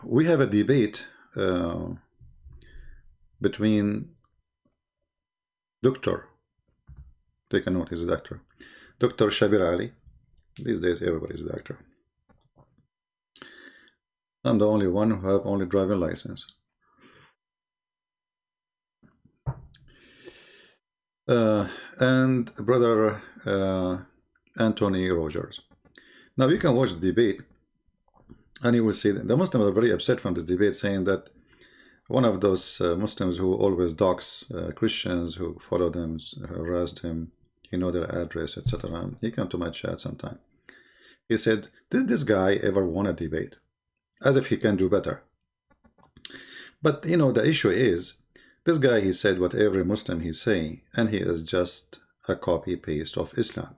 we have a debate between Dr. Take a note, he's a doctor. Dr. Shabir Ali. These days, everybody's a doctor. I'm the only one who have only driving license. And brother Anthony Rogers. Now you can watch the debate and you will see that the Muslims are very upset from this debate, saying that one of those Muslims who always dogs Christians who follow them, harassed him, you know their address, etc. He came to my chat sometime. He said, did this guy ever won a debate? As if he can do better. But you know, the issue is, this guy, he said what every Muslim he say, and he is just a copy-paste of Islam.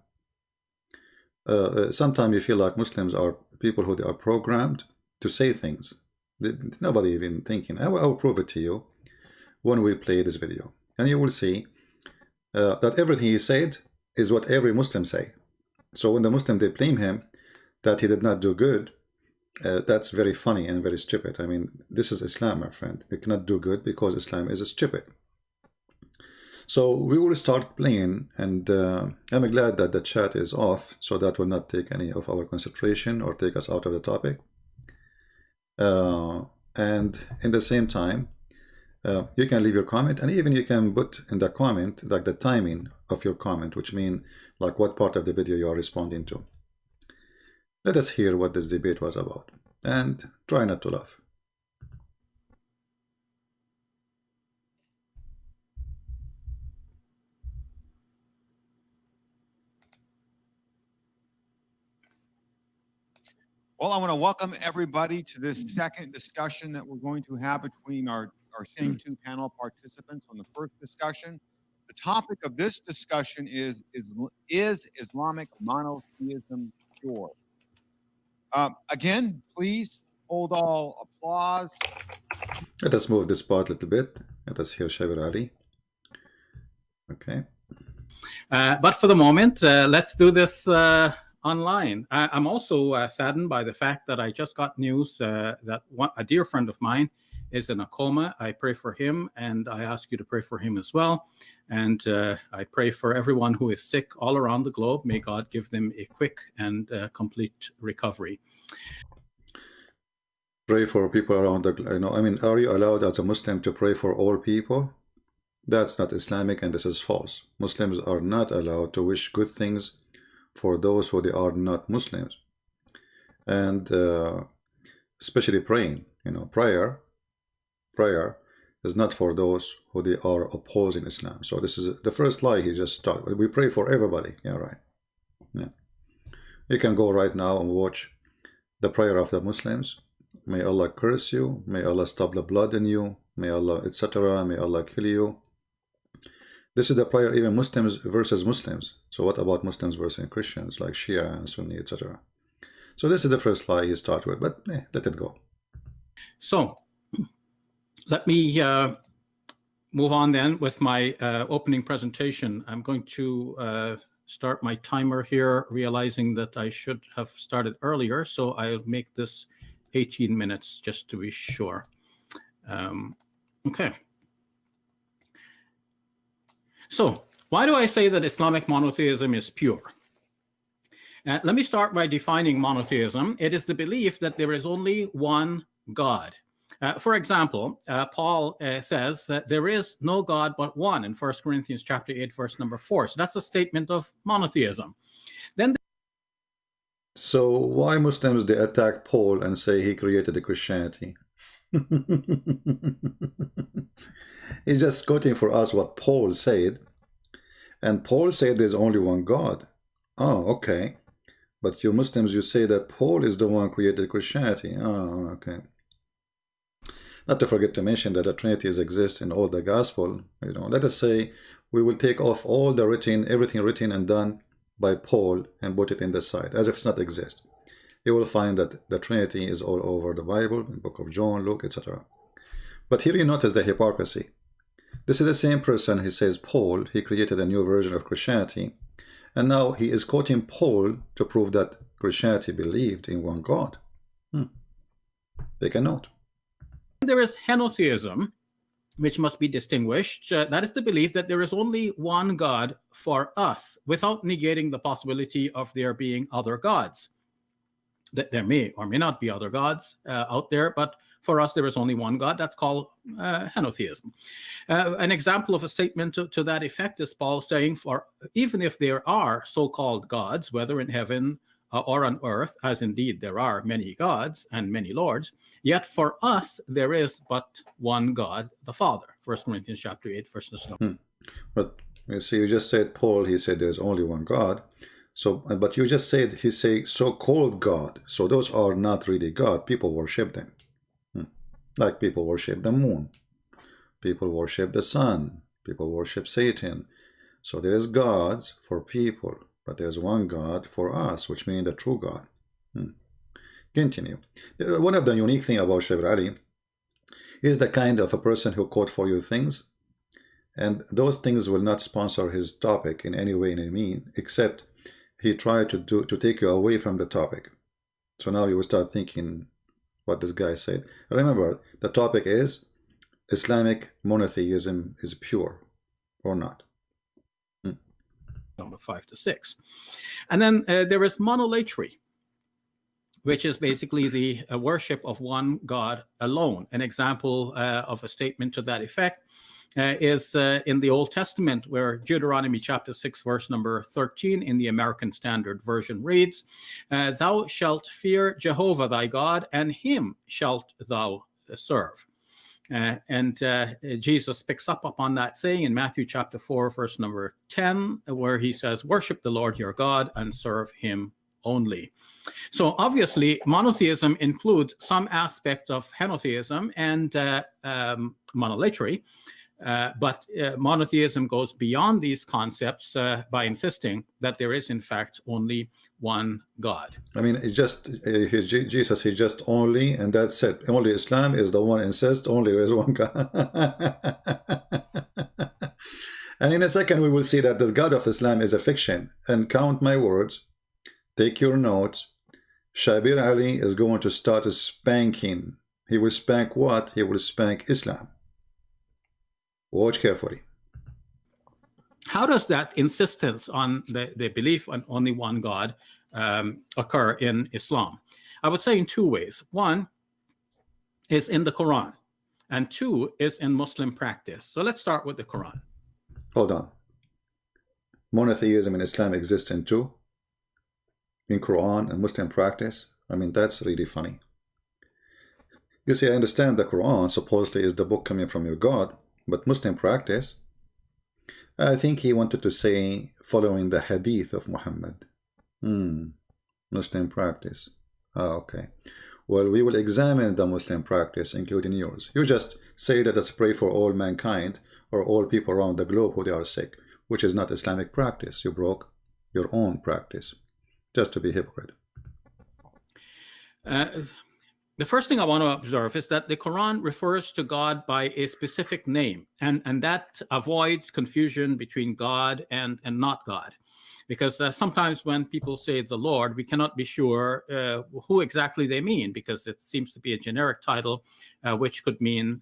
Sometimes you feel like Muslims are people who they are programmed to say things. Nobody even thinking. I will prove it to you when we play this video. And you will see that everything he said is what every Muslim say. So when the Muslim, they blame him that he did not do good, that's very funny and very stupid. I mean, this is Islam, my friend. You cannot do good because Islam is stupid. So we will start playing, and I'm glad that the chat is off, so that will not take any of our concentration or take us out of the topic. And in the same time, you can leave your comment, and even you can put in the comment like the timing of your comment, which means like what part of the video you are responding to. Let us hear what this debate was about, and try not to laugh. Well, I want to welcome everybody to this second discussion that we're going to have between our same two panel participants. On the first discussion, the topic of this discussion is Islamic monotheism pure? Again, please hold all applause. Let us move this part a little bit. Let us hear Shabir Ali. Okay. But for the moment, let's do this online. I'm also saddened by the fact that I just got news that a dear friend of mine is in a coma. I pray for him, and I ask you to pray for him as well. And I pray for everyone who is sick all around the globe. May God give them a quick and complete recovery. Pray for people around the, you know, I mean, are you allowed as a Muslim to pray for all people? That's not Islamic, and this is false. Muslims are not allowed to wish good things for those who they are not Muslims. And especially praying, you know, prayer is not for those who they are opposing Islam. So this is the first lie he just started. We pray for everybody. Yeah, right. Yeah. You can go right now and watch the prayer of the Muslims. May Allah curse you. May Allah stop the blood in you. May Allah, etc. May Allah kill you. This is the prayer even Muslims versus Muslims. So what about Muslims versus Christians like Shia and Sunni, etc.? So this is the first lie he started with, but let it go. So let me move on then with my opening presentation. I'm going to start my timer here, realizing that I should have started earlier. So I'll make this 18 minutes just to be sure. Okay. So why do I say that Islamic monotheism is pure? Let me start by defining monotheism. It is the belief that there is only one God. For example, Paul says that there is no God but one in 1 Corinthians chapter 8, verse number 4. So that's a statement of monotheism. Then so why Muslims, they attack Paul and say he created the Christianity? He's just quoting for us what Paul said. And Paul said there's only one God. Oh, okay. But you Muslims, you say that Paul is the one who created Christianity. Oh, okay. Not to forget to mention that the Trinities exist in all the gospel. You know, let us say we will take off all the written, everything written and done by Paul and put it in the side, as if it's not exist. You will find that the Trinity is all over the Bible, the book of John, Luke, etc. But here you notice the hypocrisy. This is the same person, he says Paul, he created a new version of Christianity. And now he is quoting Paul to prove that Christianity believed in one God. They cannot. There is henotheism, which must be distinguished. That is the belief that there is only one God for us, without negating the possibility of there being other gods. That there may or may not be other gods out there, but for us there is only one God. That's called henotheism. An example of a statement to that effect is Paul saying, for even if there are so-called gods, whether in heaven or on earth, as indeed there are many gods and many lords, yet for us there is but one God, the Father. 1 Corinthians chapter 8, verse 9. But you see, you just said Paul, he said there's only one God. So, but you just said he say so-called God. So those are not really God. People worship them. Like people worship the moon. People worship the sun. People worship Satan. So there is gods for people, but there's one God for us, which means the true God. Continue. One of the unique thing about Shabir Ali is the kind of a person who quote for you things, and those things will not sponsor his topic in any way, except he tried to take you away from the topic. So now you will start thinking what this guy said. Remember, the topic is Islamic monotheism is pure or not. Number 5 to 6. And then there is monolatry, which is basically the worship of one God alone. An example of a statement to that effect is in the Old Testament, where Deuteronomy chapter 6, verse number 13 in the American Standard Version reads, "Thou shalt fear Jehovah thy God, and him shalt thou serve." And Jesus picks up upon that saying in Matthew chapter 4, verse number 10, where he says, "Worship the Lord your God and serve him only." So obviously, monotheism includes some aspect of henotheism and monolatry, but monotheism goes beyond these concepts by insisting that there is, in fact, only one God. I mean, it just Jesus, he just only, and that's it. Only Islam is the one insists only there is one God. And in a second, we will see that the God of Islam is a fiction. And count my words, take your notes. Shabir Ali is going to start spanking. He will spank what? He will spank Islam. Watch carefully. How does that insistence on the belief on only one God occur in Islam? I would say in two ways. One is in the Quran, and two is in Muslim practice. So let's start with the Quran. Hold on. Monotheism in Islam exists in two? In Quran and Muslim practice? I mean, that's really funny. You see, I understand the Quran supposedly is the book coming from your God, but Muslim practice, I think he wanted to say following the hadith of Muhammad. Muslim practice. Okay. Well, we will examine the Muslim practice, including yours. You just say that it's pray for all mankind or all people around the globe who they are sick, which is not Islamic practice. You broke your own practice, just to be hypocrite. The first thing I want to observe is that the Quran refers to God by a specific name, and that avoids confusion between God and not God. Because sometimes when people say the Lord, we cannot be sure who exactly they mean, because it seems to be a generic title, which could mean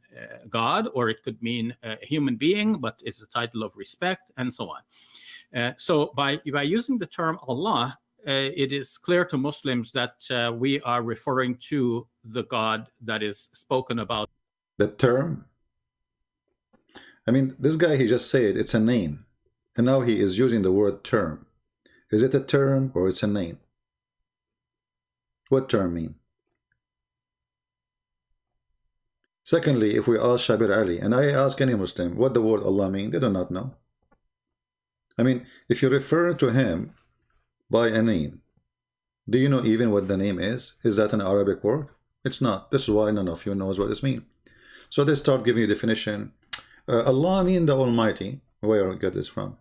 God, or it could mean a human being, but it's a title of respect, and so on. So by using the term Allah, it is clear to Muslims that we are referring to the God that is spoken about. The term? I mean, this guy, he just said it's a name. And now he is using the word term. Is it a term or it's a name? What term mean? Secondly, if we ask Shabir Ali, and I ask any Muslim, what the word Allah mean, they do not know. I mean, if you refer to him by a name, do you know even what the name is? Is that an Arabic word? It's not. This is why none of you knows what this means. So they start giving you definition. Allah mean the Almighty. Where you get this from?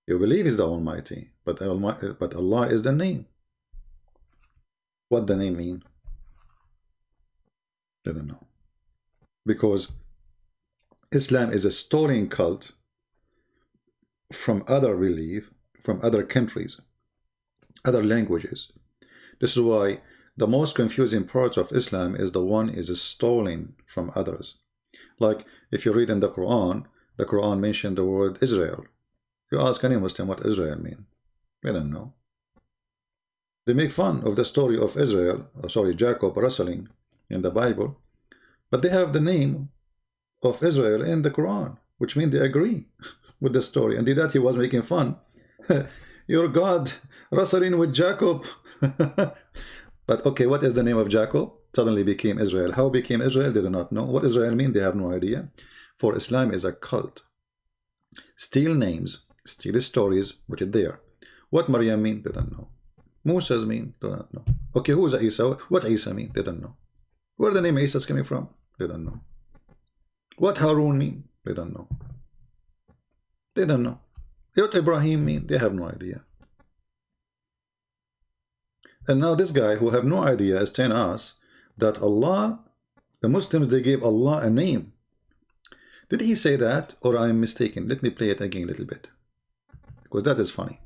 You believe He's the Almighty, but Allah is the name. What the name mean? They don't know. Because Islam is a storing cult from other belief, from other countries, other languages. This is why the most confusing part of Islam is the one is stolen from others. Like if you read in the Quran mentioned the word Israel. You ask any Muslim what Israel means. They don't know. They make fun of the story of Israel, Jacob wrestling in the Bible, but they have the name of Israel in the Quran, which means they agree with the story. And that he was making fun. Your God wrestling with Jacob. But okay, what is the name of Jacob? Suddenly became Israel. How became Israel? They do not know. What Israel mean? They have no idea. For Islam is a cult. Steal names, steal stories, put it there. What Maryam mean? They don't know. Musa's mean? They don't know. Okay, who's Isa? What Isa mean? They don't know. Where the name Isa is coming from? They don't know. What Harun mean? They don't know. They don't know. What Ibrahim mean? They have no idea. And now this guy who have no idea is telling us that Allah, the Muslims, they gave Allah a name. Did he say that, or I'm mistaken? Let me play it again a little bit, because that is funny.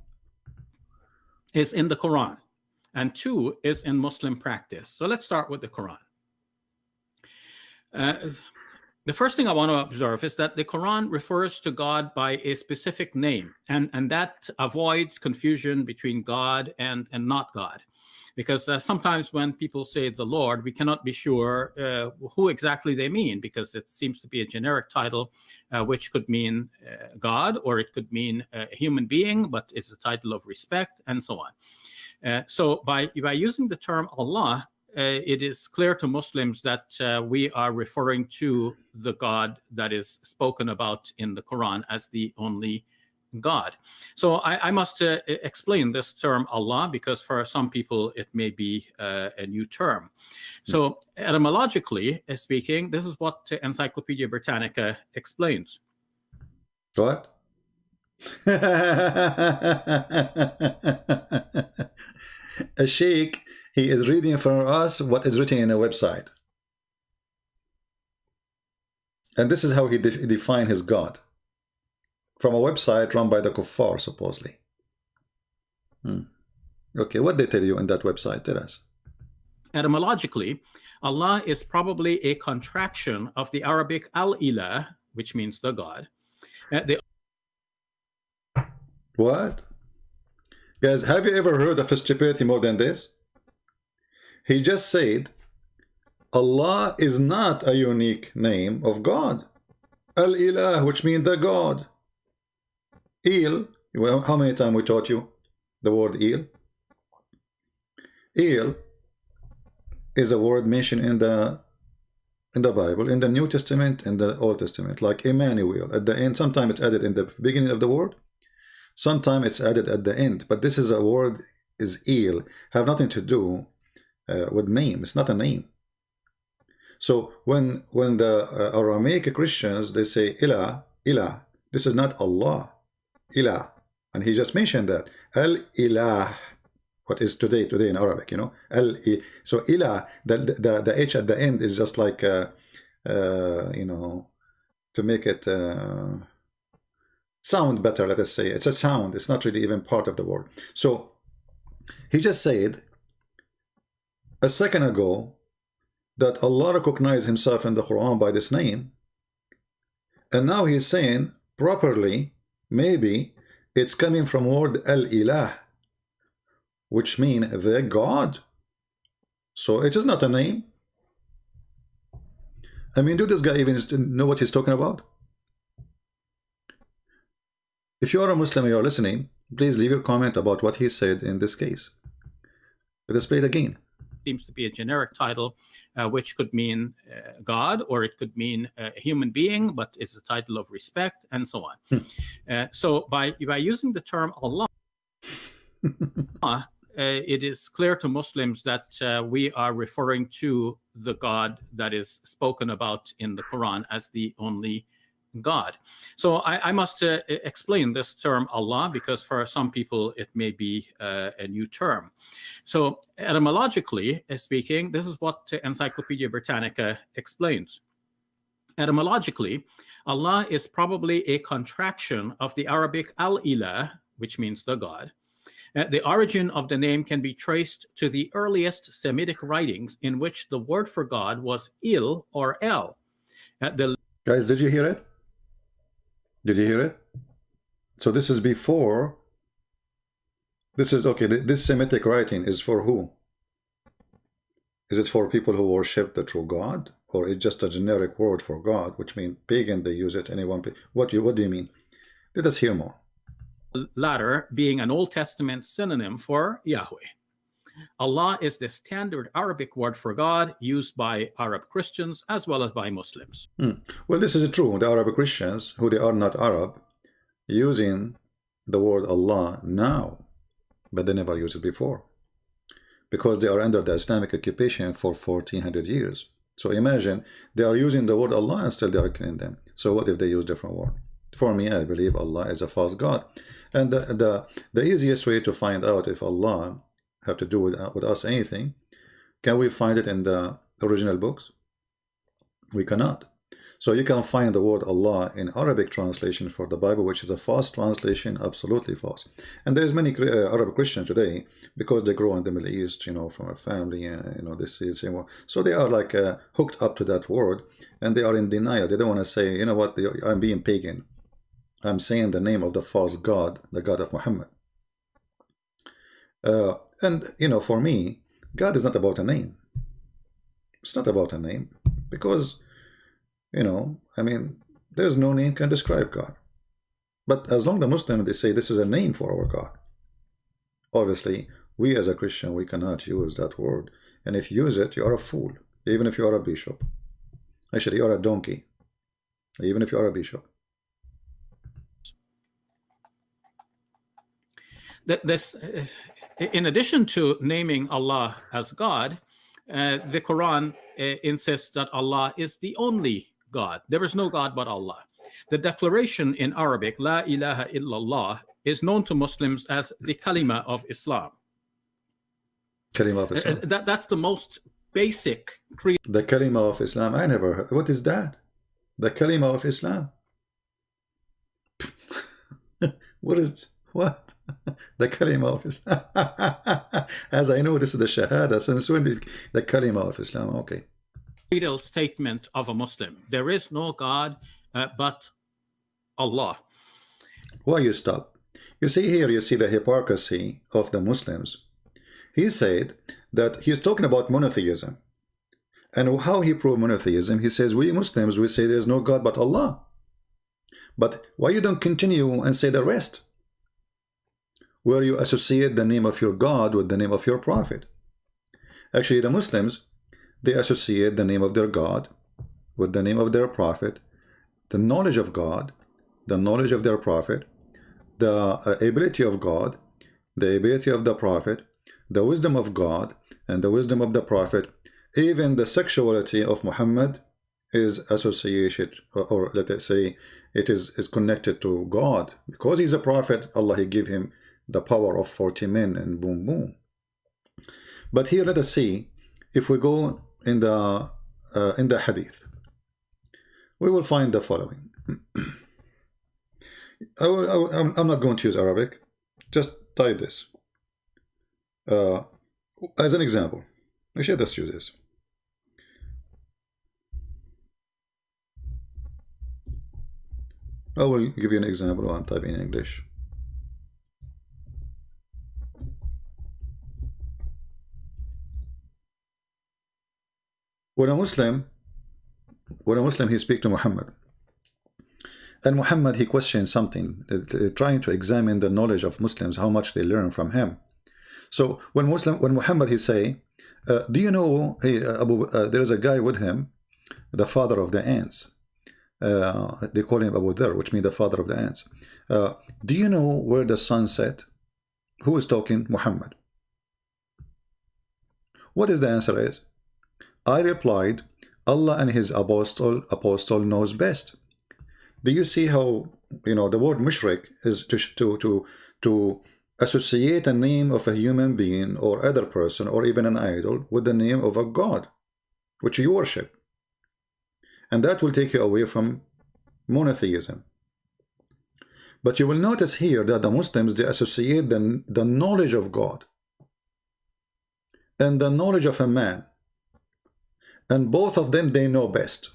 Is in the Quran, and 2 is in Muslim practice. So let's start with the Quran. The first thing I want to observe is that the Quran refers to God by a specific name, and that avoids confusion between God and not God. Because sometimes when people say the Lord, we cannot be sure who exactly they mean, because it seems to be a generic title, which could mean God, or it could mean a human being, but it's a title of respect, and so on. So by using the term Allah, it is clear to Muslims that we are referring to the God that is spoken about in the Quran as the only God. So I must explain this term Allah, because for some people it may be a new term. So etymologically speaking, this is what Encyclopedia Britannica explains. What? A sheikh, he is reading for us what is written in a website. And this is how he define his God. From a website run by the kuffar, supposedly. Okay, what they tell you in that website? Tell us. Etymologically, Allah is probably a contraction of the Arabic al-ilah, which means the God. What? Guys, have you ever heard of stupidity more than this? He just said, Allah is not a unique name of God. Al-ilah, which means the God. Il, well, how many times we taught you the word il? Il is a word mentioned in the Bible, in the New Testament and the Old Testament, like Emmanuel at the end. Sometimes it's added in the beginning of the word, sometimes it's added at the end. But this is a word is il, have nothing to do with name. It's not a name. So when the Aramaic Christians, they say ilah, ilah, this is not Allah. Ilah, and he just mentioned that al-ilah, what is today in Arabic, you know, so ilah, the h at the end is just like you know, to make it sound better. Let us say it's a sound. It's not really even part of the word. So he just said a second ago that Allah recognized himself in the Quran by this name, and now he's saying properly, maybe it's coming from word al-ilah, which mean the God. So it is not a name. I mean, do this guy even know what he's talking about? If you are a Muslim and you are listening, please leave your comment about what he said in this case. Let us play it again. Seems to be a generic title, which could mean God, or it could mean a human being, but it's a title of respect, and so on. So by using the term Allah, it is clear to Muslims that we are referring to the God that is spoken about in the Quran as the only God. So I must explain this term Allah, because for some people it may be a new term. So etymologically speaking, this is what Encyclopedia Britannica explains. Etymologically, Allah is probably a contraction of the Arabic al-ilah, which means the God. The origin of the name can be traced to the earliest Semitic writings in which the word for God was Il or El. Guys, did you hear it? Did you hear it? So this is before. This is okay. This Semitic writing is for who? Is it for people who worship the true God, or it's just a generic word for God, which means pagan? They use it. Anyone? What do you mean? Let us hear more. Latter being an Old Testament synonym for Yahweh. Allah is the standard Arabic word for God used by Arab Christians as well as by Muslims. Well, this is true. The Arab Christians, who they are not Arab, using the word Allah now, but they never used it before, because they are under the Islamic occupation for 1400 years. So imagine they are using the word Allah and still they are killing them. So what if they use different word? For me, I believe Allah is a false God. And the easiest way to find out if Allah have to do with us anything, can we find it in the original books? We cannot. So you can find the word Allah in Arabic translation for the Bible, which is a false translation, absolutely false. And there is many Arab Christians today, because they grow in the Middle East, you know, from a family, you know, this is, you know, so they are like hooked up to that word, and they are in denial. They don't want to say, you know what, I'm being pagan. I'm saying the name of the false God, the God of Muhammad. And, you know, for me, God is not about a name. It's not about a name, because, you know, I mean, there's no name can describe God. But as long as the Muslim, they say this is a name for our God. Obviously, we as a Christian, we cannot use that word. And if you use it, you are a fool, even if you are a bishop. Actually, you are a donkey, even if you are a bishop. In addition to naming Allah as God, the Quran insists that Allah is the only God. There is no God but Allah. The declaration in Arabic, La ilaha illallah, is known to Muslims as the kalima of Islam. Kalima of Islam. That's the most basic creed. The kalima of Islam, I never heard. What is that? The kalima of Islam? What is, what? The kalima of Islam. As I know, this is the shahada. Since when the kalima of Islam? Okay. Creedal statement of a Muslim. There is no God but Allah. Why you stop? You see here, you see the hypocrisy of the Muslims. He said that he's talking about monotheism. And how he proved monotheism? He says, we Muslims, we say there's no God but Allah. But why you don't continue and say the rest? Where you associate the name of your God with the name of your prophet. Actually, the Muslims, they associate the name of their God with the name of their prophet, the knowledge of God, the knowledge of their prophet, the ability of God, the ability of the prophet, the wisdom of God, and the wisdom of the prophet. Even the sexuality of Muhammad is associated, or let us say, it is connected to God. Because he's a prophet, Allah, he gave him the power of 40 men, and boom, boom. But here, let us see, if we go in the hadith, we will find the following. I'm not going to use Arabic, just type this as an example. Actually, let's use this. I will give you an example. I'm typing in English. When a Muslim he speaks to Muhammad, and Muhammad he questions something, trying to examine the knowledge of Muslims, how much they learn from him. So when Muhammad he say, do you know, hey, there is a guy with him, the father of the ants. They call him Abu Dhar, which means the father of the ants. Do you know where the sun set? Who is talking? Muhammad. What is the answer is? I replied, Allah and his apostle knows best. Do you see how, you know, the word mushrik is to associate a name of a human being or other person or even an idol with the name of a God which you worship, and that will take you away from monotheism. But you will notice here that the Muslims, they associate the knowledge of God and the knowledge of a man, and both of them, they know best.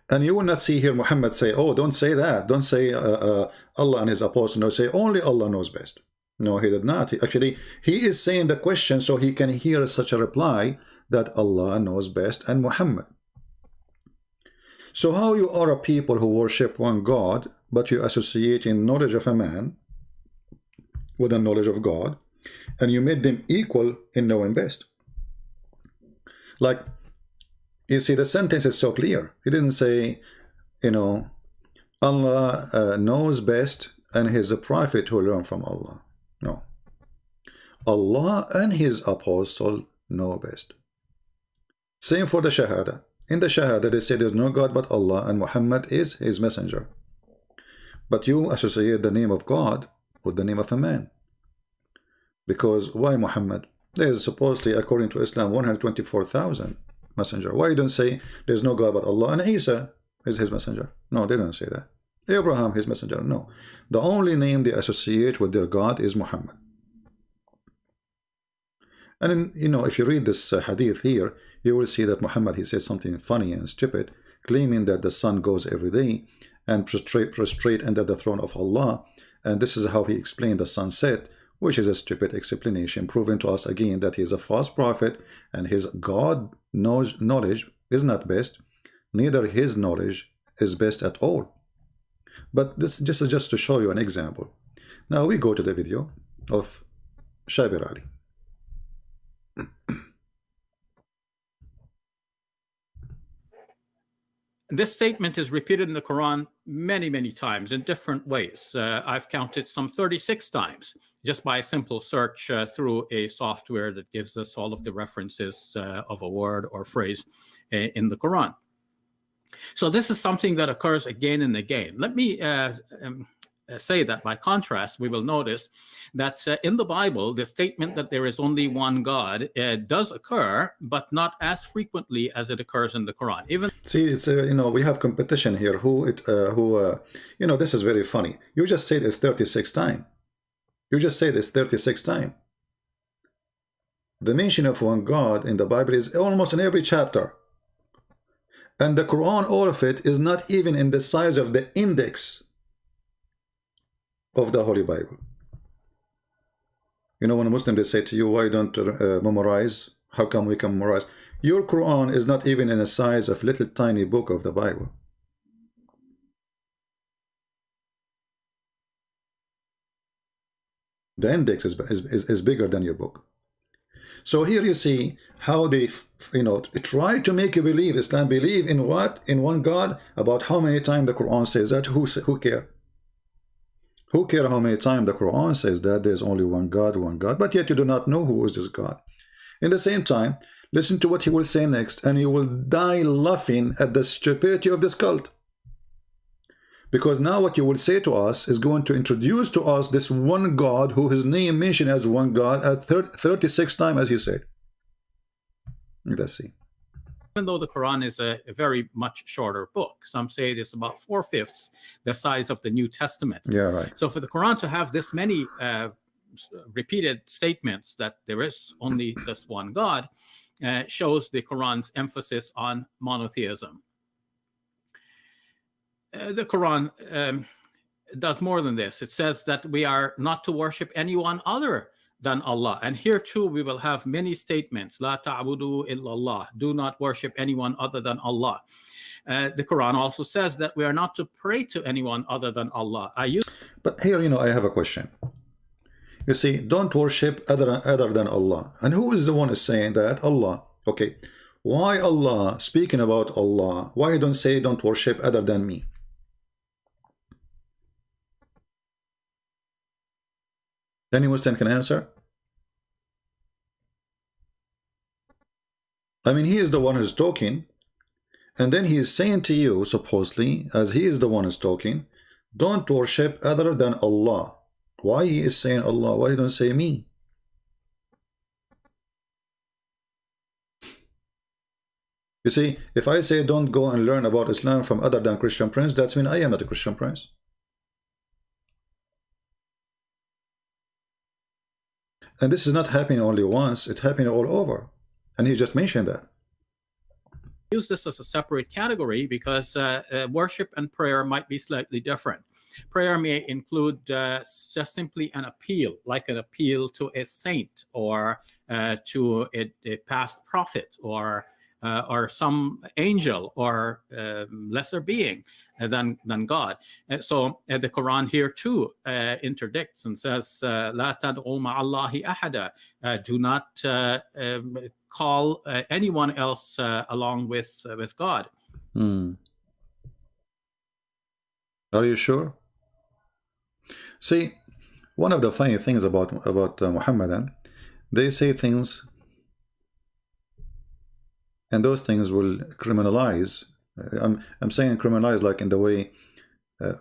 And you will not see here Muhammad say, oh, don't say that, don't say Allah and his apostle. No, say only Allah knows best. No, he did not. Actually, he is saying the question so he can hear such a reply that Allah knows best and Muhammad. So how you are a people who worship one God, but you associate in knowledge of a man with the knowledge of God, and you made them equal in knowing best. Like, you see, the sentence is so clear. He didn't say, you know, Allah knows best and he is a prophet who learned from Allah. No. Allah and his apostle know best. Same for the Shahada. In the Shahada, they say there's no God but Allah and Muhammad is his messenger. But you associate the name of God with the name of a man. Because why Muhammad? There's supposedly, according to Islam, 124,000 messenger. Why you don't say there's no God but Allah and Isa is his messenger? No, they don't say that. Abraham, his messenger. No. The only name they associate with their God is Muhammad. And then, you know, if you read this hadith here, you will see that Muhammad, he says something funny and stupid, claiming that the sun goes every day and prostrate under the throne of Allah. And this is how he explained the sunset, which is a stupid explanation, proving to us again that he is a false prophet and his God knowledge is not best, neither his knowledge is best at all. But this is just to show you an example. Now we go to the video of Shabir Ali. This statement is repeated in the Quran many, many times in different ways. I've counted some 36 times just by a simple search through a software that gives us all of the references of a word or phrase in the Quran. So this is something that occurs again and again. Let me say that by contrast, we will notice that in the Bible, the statement that there is only one God does occur, but not as frequently as it occurs in the Quran. Even see, it's you know, we have competition here. You know, this is very funny. You just said it's 36 times. You just said it's 36 times. The mention of one God in the Bible is almost in every chapter. And the Quran, all of it, is not even in the size of the index of the Holy Bible. You know, when a Muslim, they say to you, why don't memorize? How come we can memorize? Your Quran is not even in the size of little tiny book of the Bible. The index is bigger than your book. So here you see how they, you know, try to make you believe, Islam believe in what? In one God. About how many times the Quran says that? Who care? Who care how many times the Quran says that there's only one God, but yet you do not know who is this God. In the same time, listen to what he will say next, and you will die laughing at the stupidity of this cult. Because now what you will say to us is going to introduce to us this one God who his name mentioned as one God at 36 times, as he said. Let's see. Even though the Quran is a very much shorter book, some say it is about 4/5 the size of the New Testament. Yeah, right. So for the Quran to have this many repeated statements that there is only this one God shows the Quran's emphasis on monotheism. The Quran does more than this. It says that we are not to worship anyone other than Allah. And here too, we will have many statements. La ta'budu illallah. Do not worship anyone other than Allah. The Quran also says that we are not to pray to anyone other than Allah. But here, you know, I have a question. You see, don't worship other than Allah. And who is the one who is saying that? Allah. Okay. Why Allah, speaking about Allah, why don't say don't worship other than me? Any Muslim can answer? I mean, he is the one who's talking, and then he is saying to you, supposedly, as he is the one who's talking, don't worship other than Allah. Why he is saying Allah? Why don't say me? You see, if I say don't go and learn about Islam from other than Christian prince, that's mean I am not a Christian prince. And this is not happening only once, it's happening all over. And he just mentioned that. Use this as a separate category because worship and prayer might be slightly different. Prayer may include just simply an appeal, like an appeal to a saint or to a past prophet or some angel or lesser being than God. So the Quran here too interdicts and says, "La tad'u ma'allahi ahada." Do not call anyone else along with God. Are you sure? See, one of the funny things about Muhammadan, they say things, and those things will criminalize. I'm saying criminalize like in the way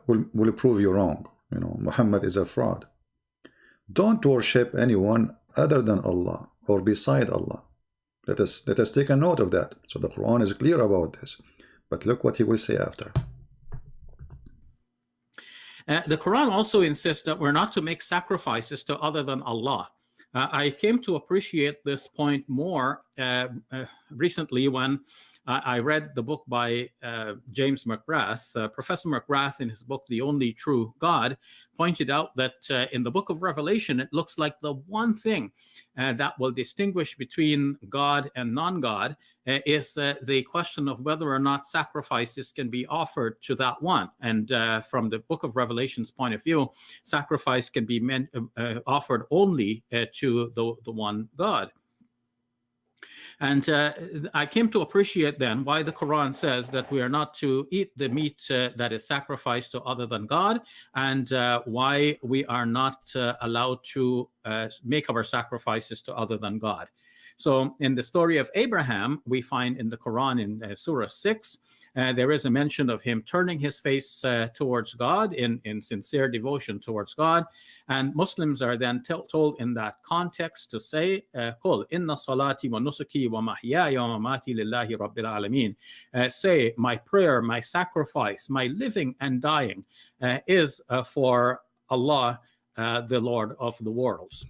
will prove you wrong. You know, Muhammad is a fraud. Don't worship anyone other than Allah or beside Allah. Let us take a note of that. So the Quran is clear about this. But look what he will say after. The Quran also insists that we're not to make sacrifices to other than Allah. I came to appreciate this point more recently when I read the book by James McGrath. Professor McGrath, in his book, The Only True God, pointed out that in the book of Revelation, it looks like the one thing that will distinguish between God and non-God is the question of whether or not sacrifices can be offered to that one. And from the book of Revelation's point of view, sacrifice can be offered only to the one God. And I came to appreciate then why the Quran says that we are not to eat the meat that is sacrificed to other than God, and why we are not allowed to make our sacrifices to other than God. So in the story of Abraham, we find in the Quran in Surah 6, there is a mention of him turning his face towards God in sincere devotion towards God. And Muslims are then told in that context to say, "Qul inna salati wa nusuki wa mahyaya wa mamati lillahi rabbil alameen." Say, my prayer, my sacrifice, my living and dying is for Allah, the Lord of the worlds.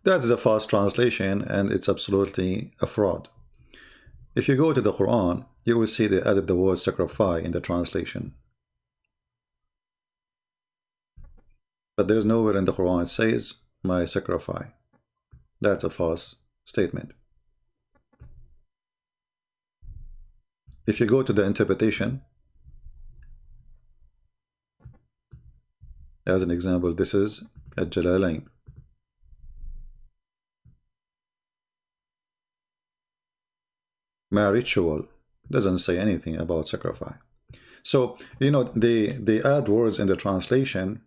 That's a false translation, and it's absolutely a fraud. If you go to the Quran, you will see they added the word sacrifice in the translation. But there's nowhere in the Quran it says, my sacrifice. That's a false statement. If you go to the interpretation, as an example, this is at Jalalain. My ritual doesn't say anything about sacrifice. So, you know, they add words in the translation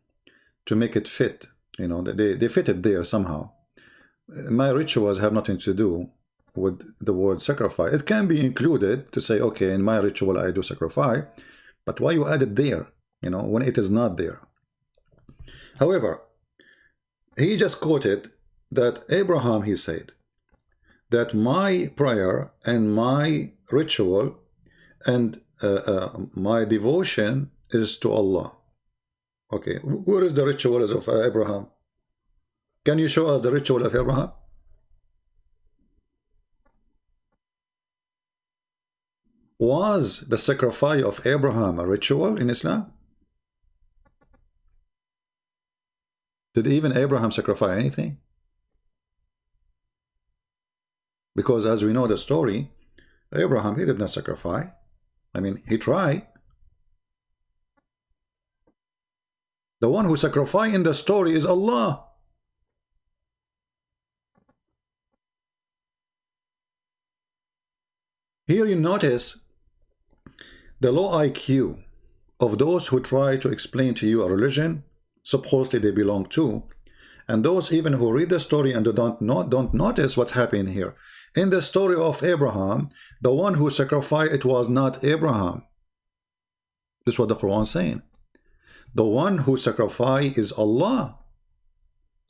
to make it fit. You know, they fit it there somehow. My rituals have nothing to do with the word sacrifice. It can be included to say, okay, in my ritual I do sacrifice, but why you add it there, you know, when it is not there? However, he just quoted that Abraham, he said, that my prayer and my ritual and my devotion is to Allah. Okay, where is the ritual of Abraham? Can you show us the ritual of Abraham? Was the sacrifice of Abraham a ritual in Islam? Did even Abraham sacrifice anything? Because as we know the story, Abraham, he did not sacrifice. I mean, he tried. The one who sacrificed in the story is Allah. Here you notice the low IQ of those who try to explain to you a religion supposedly they belong to, and those even who read the story and don't notice what's happening here. In the story of Abraham, the one who sacrificed, it was not Abraham. This is what the Quran is saying. The one who sacrificed is Allah.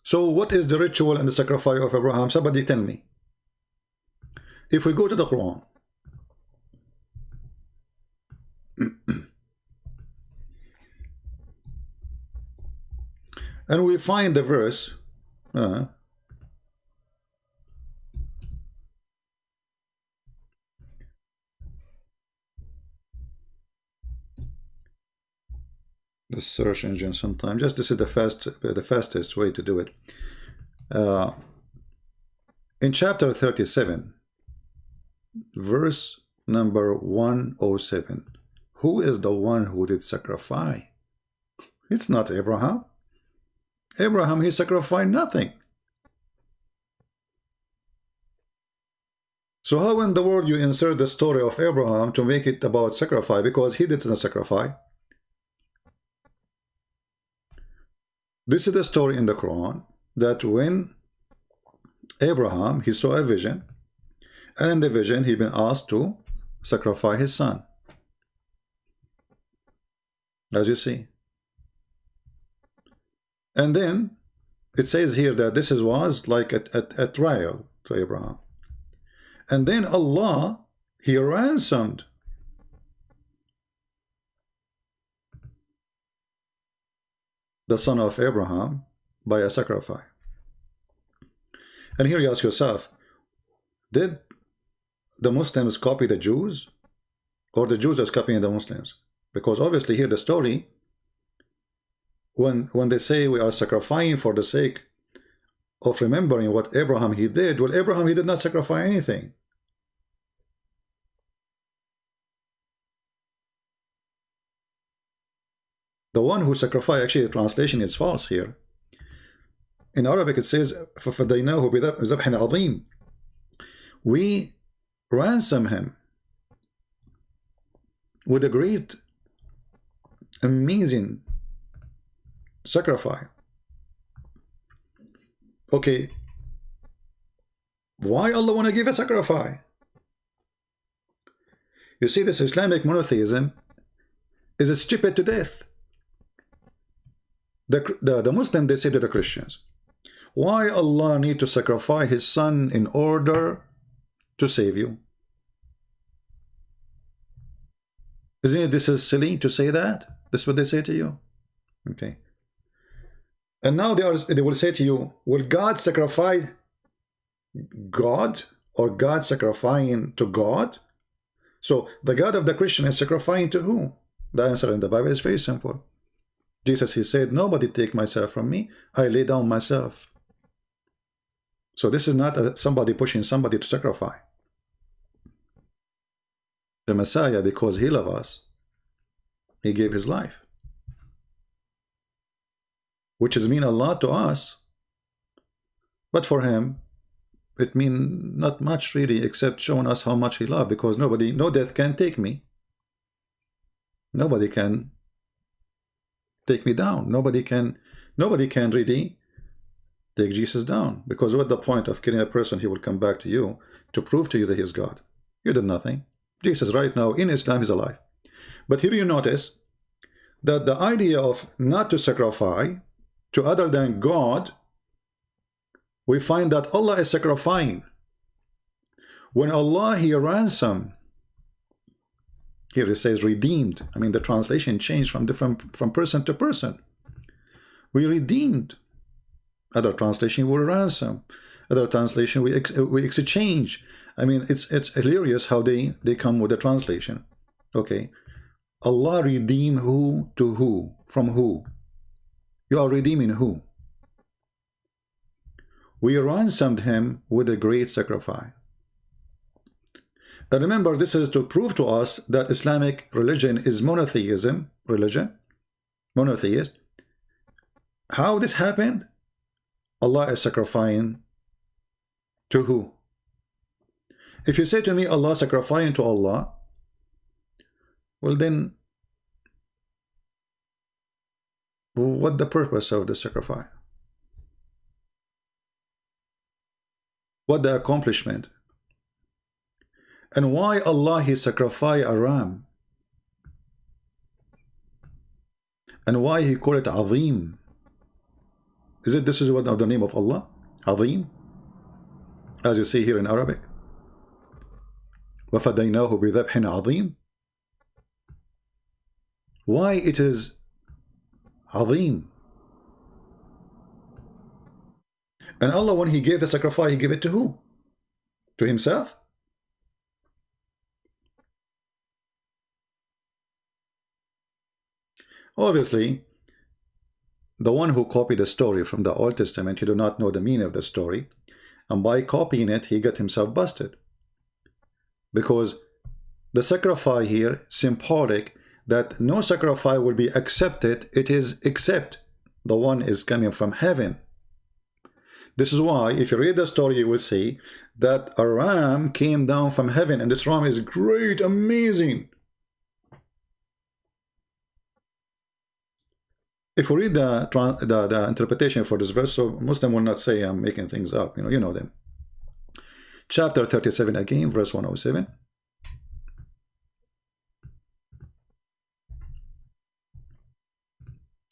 So what is the ritual and the sacrifice of Abraham? Somebody tell me. If we go to the Quran, And we find the verse. The search engine sometime. Just this is the fastest way to do it. In chapter 37, verse number 107, who is the one who did sacrifice? It's not Abraham. Abraham, he sacrificed nothing. So how in the world you insert the story of Abraham to make it about sacrifice, because he didn't sacrifice? This is the story in the Quran that when Abraham, he saw a vision, and in the vision he been asked to sacrifice his son, as you see. And then it says here that this was like a trial to Abraham. And then Allah, he ransomed the son of Abraham by a sacrifice. And here you ask yourself, did the Muslims copy the Jews, or the Jews are copying the Muslims? Because obviously here the story, when they say we are sacrificing for the sake of remembering what Abraham he did, well, Abraham, he did not sacrifice anything. The one who sacrificed, actually the translation is false here. In Arabic it says, فَفَدَيْنَاهُ بِذَبْحٍ عَظِيمٍ. We ransom him with a great, amazing sacrifice. Okay, why Allah want to give a sacrifice? You see, this Islamic monotheism is stupid to death. The Muslim, they say to the Christians, why Allah need to sacrifice his son in order to save you? Isn't it this is silly to say that? This is what they say to you. Okay. And now they will say to you, will God sacrifice God, or God sacrificing to God? So the God of the Christian is sacrificing to who? The answer in the Bible is very simple. Jesus, he said, nobody take myself from me, I lay down myself. So this is not somebody pushing somebody to sacrifice. The Messiah, because he loves us, he gave his life, which is mean a lot to us, but for him it mean not much really, except showing us how much he loved, because no death can take me. Nobody can take me down. Nobody can really take Jesus down, because what the point of killing a person? He will come back to you to prove to you that he is God. You did nothing. Jesus right now in Islam is alive. But here you notice that the idea of not to sacrifice to other than God, we find that Allah is sacrificing. When Allah, he ransomed, here it says redeemed. I mean, the translation changed from person to person. We redeemed. Other translation will ransom. Other translation we exchange. I mean, it's hilarious how they come with the translation. Okay, Allah redeem who to who? From who? You are redeeming who? We ransomed him with a great sacrifice. And remember, this is to prove to us that Islamic religion is monotheism religion, monotheist. How this happened? Allah is sacrificing to who? If you say to me Allah sacrificing to Allah, well then, what the purpose of the sacrifice? What the accomplishment? And why Allah he sacrificed a ram? And why he called it Azim? Is it this is what of the name of Allah? Azim? As you see here in Arabic. وَفَدَيْنَاهُ بِذَبْحٍ عَظِيمٍ. Why it is Azim? And Allah, when he gave the sacrifice, he gave it to who? To himself? Obviously, the one who copied the story from the Old Testament, he do not know the meaning of the story, and by copying it, he got himself busted. Because the sacrifice here, symbolic, that no sacrifice will be accepted, it is except the one is coming from heaven. This is why, if you read the story, you will see that a ram came down from heaven, and this ram is great, amazing. If we read the interpretation for this verse, so Muslim will not say I'm making things up, you know them. Chapter 37 again, verse 107.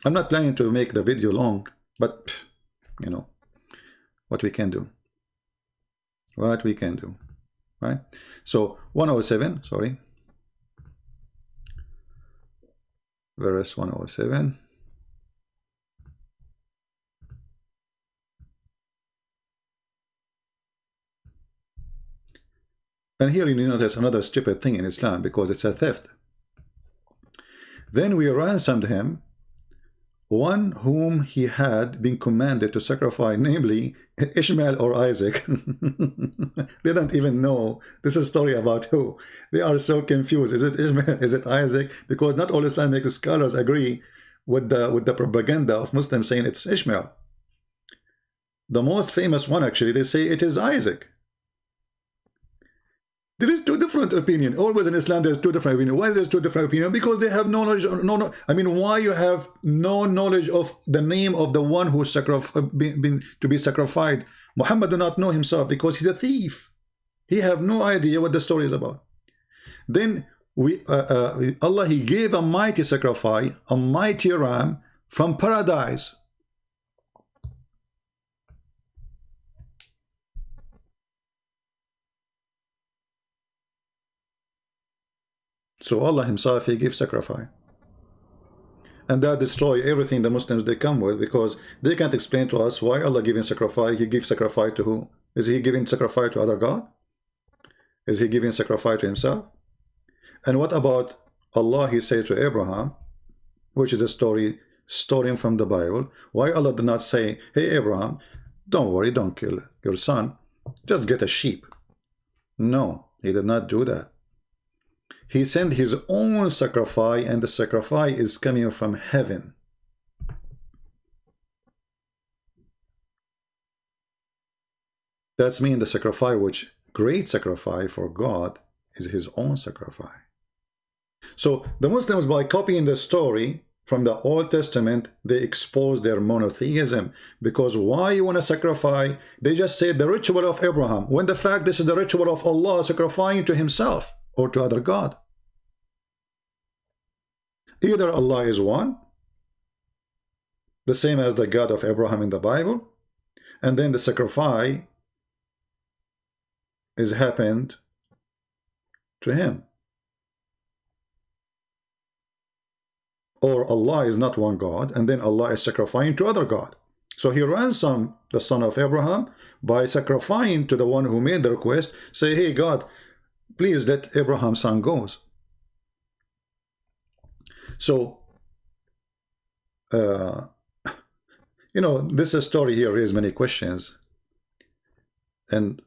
I'm not planning to make the video long, but you know what we can do. What we can do, right? So 107, sorry. Verse 107. And here you notice another stupid thing in Islam, because it's a theft. Then we ransomed him, one whom he had been commanded to sacrifice, namely Ishmael or Isaac. They don't even know. This is a story about who. They are so confused. Is it Ishmael? Is it Isaac? Because not all Islamic scholars agree with the propaganda of Muslims saying it's Ishmael. The most famous one, actually, they say it is Isaac. There is two different opinions. Always in Islam, there's two different opinions. Why there's two different opinions? Because they have no knowledge. I mean, why you have no knowledge of the name of the one who been to be sacrificed? Muhammad do not know himself because he's a thief. He have no idea what the story is about. Then Allah, he gave a mighty sacrifice, a mighty ram from paradise. So Allah himself, he gives sacrifice. And that destroy everything the Muslims they come with, because they can't explain to us why Allah giving sacrifice. He gives sacrifice to who? Is he giving sacrifice to other God? Is he giving sacrifice to himself? And what about Allah, he said to Abraham, which is a story from the Bible, why Allah did not say, hey Abraham, don't worry, don't kill your son, just get a sheep? No, he did not do that. He sent his own sacrifice, and the sacrifice is coming from heaven. That's mean the sacrifice, which great sacrifice for God, is his own sacrifice. So the Muslims, by copying the story from the Old Testament, they expose their monotheism. Because why you want to sacrifice? They just say the ritual of Abraham, when the fact this is the ritual of Allah sacrificing to himself or to other God. Either Allah is one, the same as the God of Abraham in the Bible, and then the sacrifice is happened to him. Or Allah is not one God, and then Allah is sacrificing to other God. So he ransomed the son of Abraham by sacrificing to the one who made the request, say, hey God, please let Abraham's son go. So, you know, this story here raises many questions. And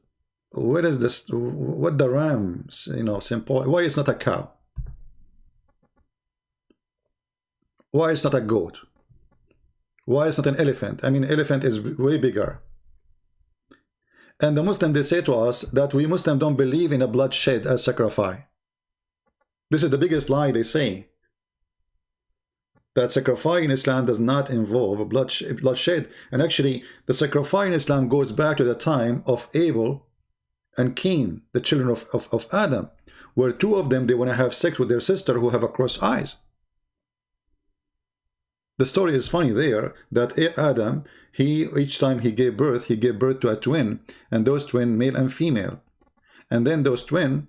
where is this, what the ram, you know, simple, why it's not a cow? Why it's not a goat? Why it's not an elephant? I mean, elephant is way bigger. And the Muslim, they say to us that we Muslims don't believe in a bloodshed as sacrifice. This is the biggest lie they say. That sacrifice in Islam does not involve bloodshed. And actually, the sacrifice in Islam goes back to the time of Abel and Cain, the children of Adam, where two of them, they want to have sex with their sister who have a crossed eyes. The story is funny there, that Adam, each time he gave birth to a twin, and those twin, male and female. And then those twin,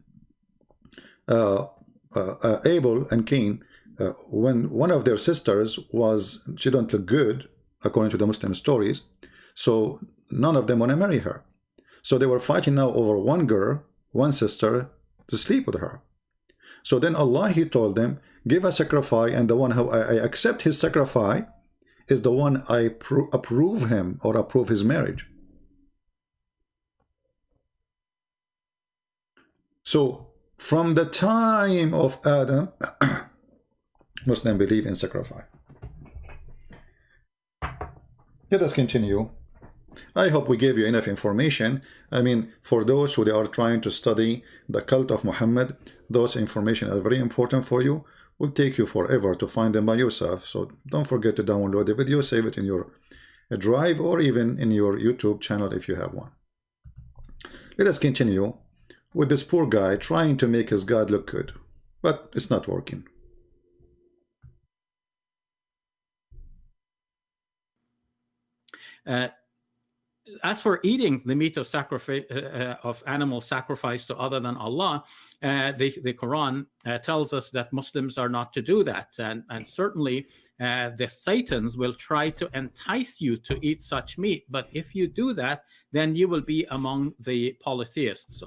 Abel and Cain, when one of their sisters she don't look good, according to the Muslim stories, so none of them want to marry her. So they were fighting now over one girl, one sister, to sleep with her. So then Allah, He told them, give a sacrifice, and the one who I accept his sacrifice is the one I approve him or approve his marriage. So from the time of Adam, Muslims believe in sacrifice. Let us continue. I hope we gave you enough information. I mean, for those who they are trying to study the cult of Muhammad, those information are very important for you. Will take you forever to find them by yourself. So don't forget to download the video, save it in your drive, or even in your YouTube channel if you have one. Let us continue with this poor guy trying to make his God look good, but it's not working. As for eating the meat of sacrifice of animal sacrifice to other than Allah, the Quran tells us that Muslims are not to do that, and certainly the Satans will try to entice you to eat such meat. But if you do that, then you will be among the polytheists.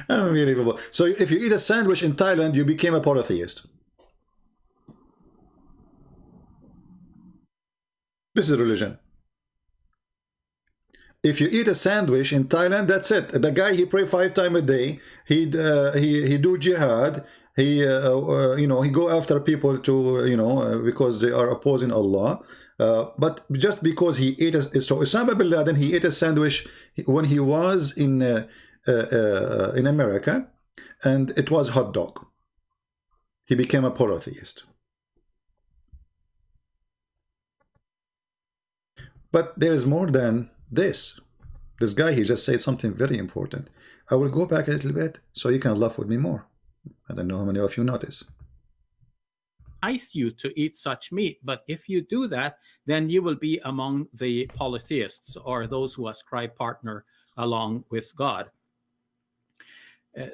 Unbelievable. So if you eat a sandwich in Thailand, you became a polytheist. This is religion. If you eat a sandwich in Thailand, that's it. The guy, he pray 5 times a day. He do jihad. He you know, he go after people to, you know, because they are opposing Allah. But just because he ate so Osama bin Laden, he ate a sandwich when he was in America, and it was hot dog. He became a polytheist. But there is more than this. This guy, he just said something very important. I will go back a little bit so you can laugh with me more. I don't know how many of you notice. Entice you to eat such meat, but if you do that, then you will be among the polytheists, or those who ascribe partner along with God.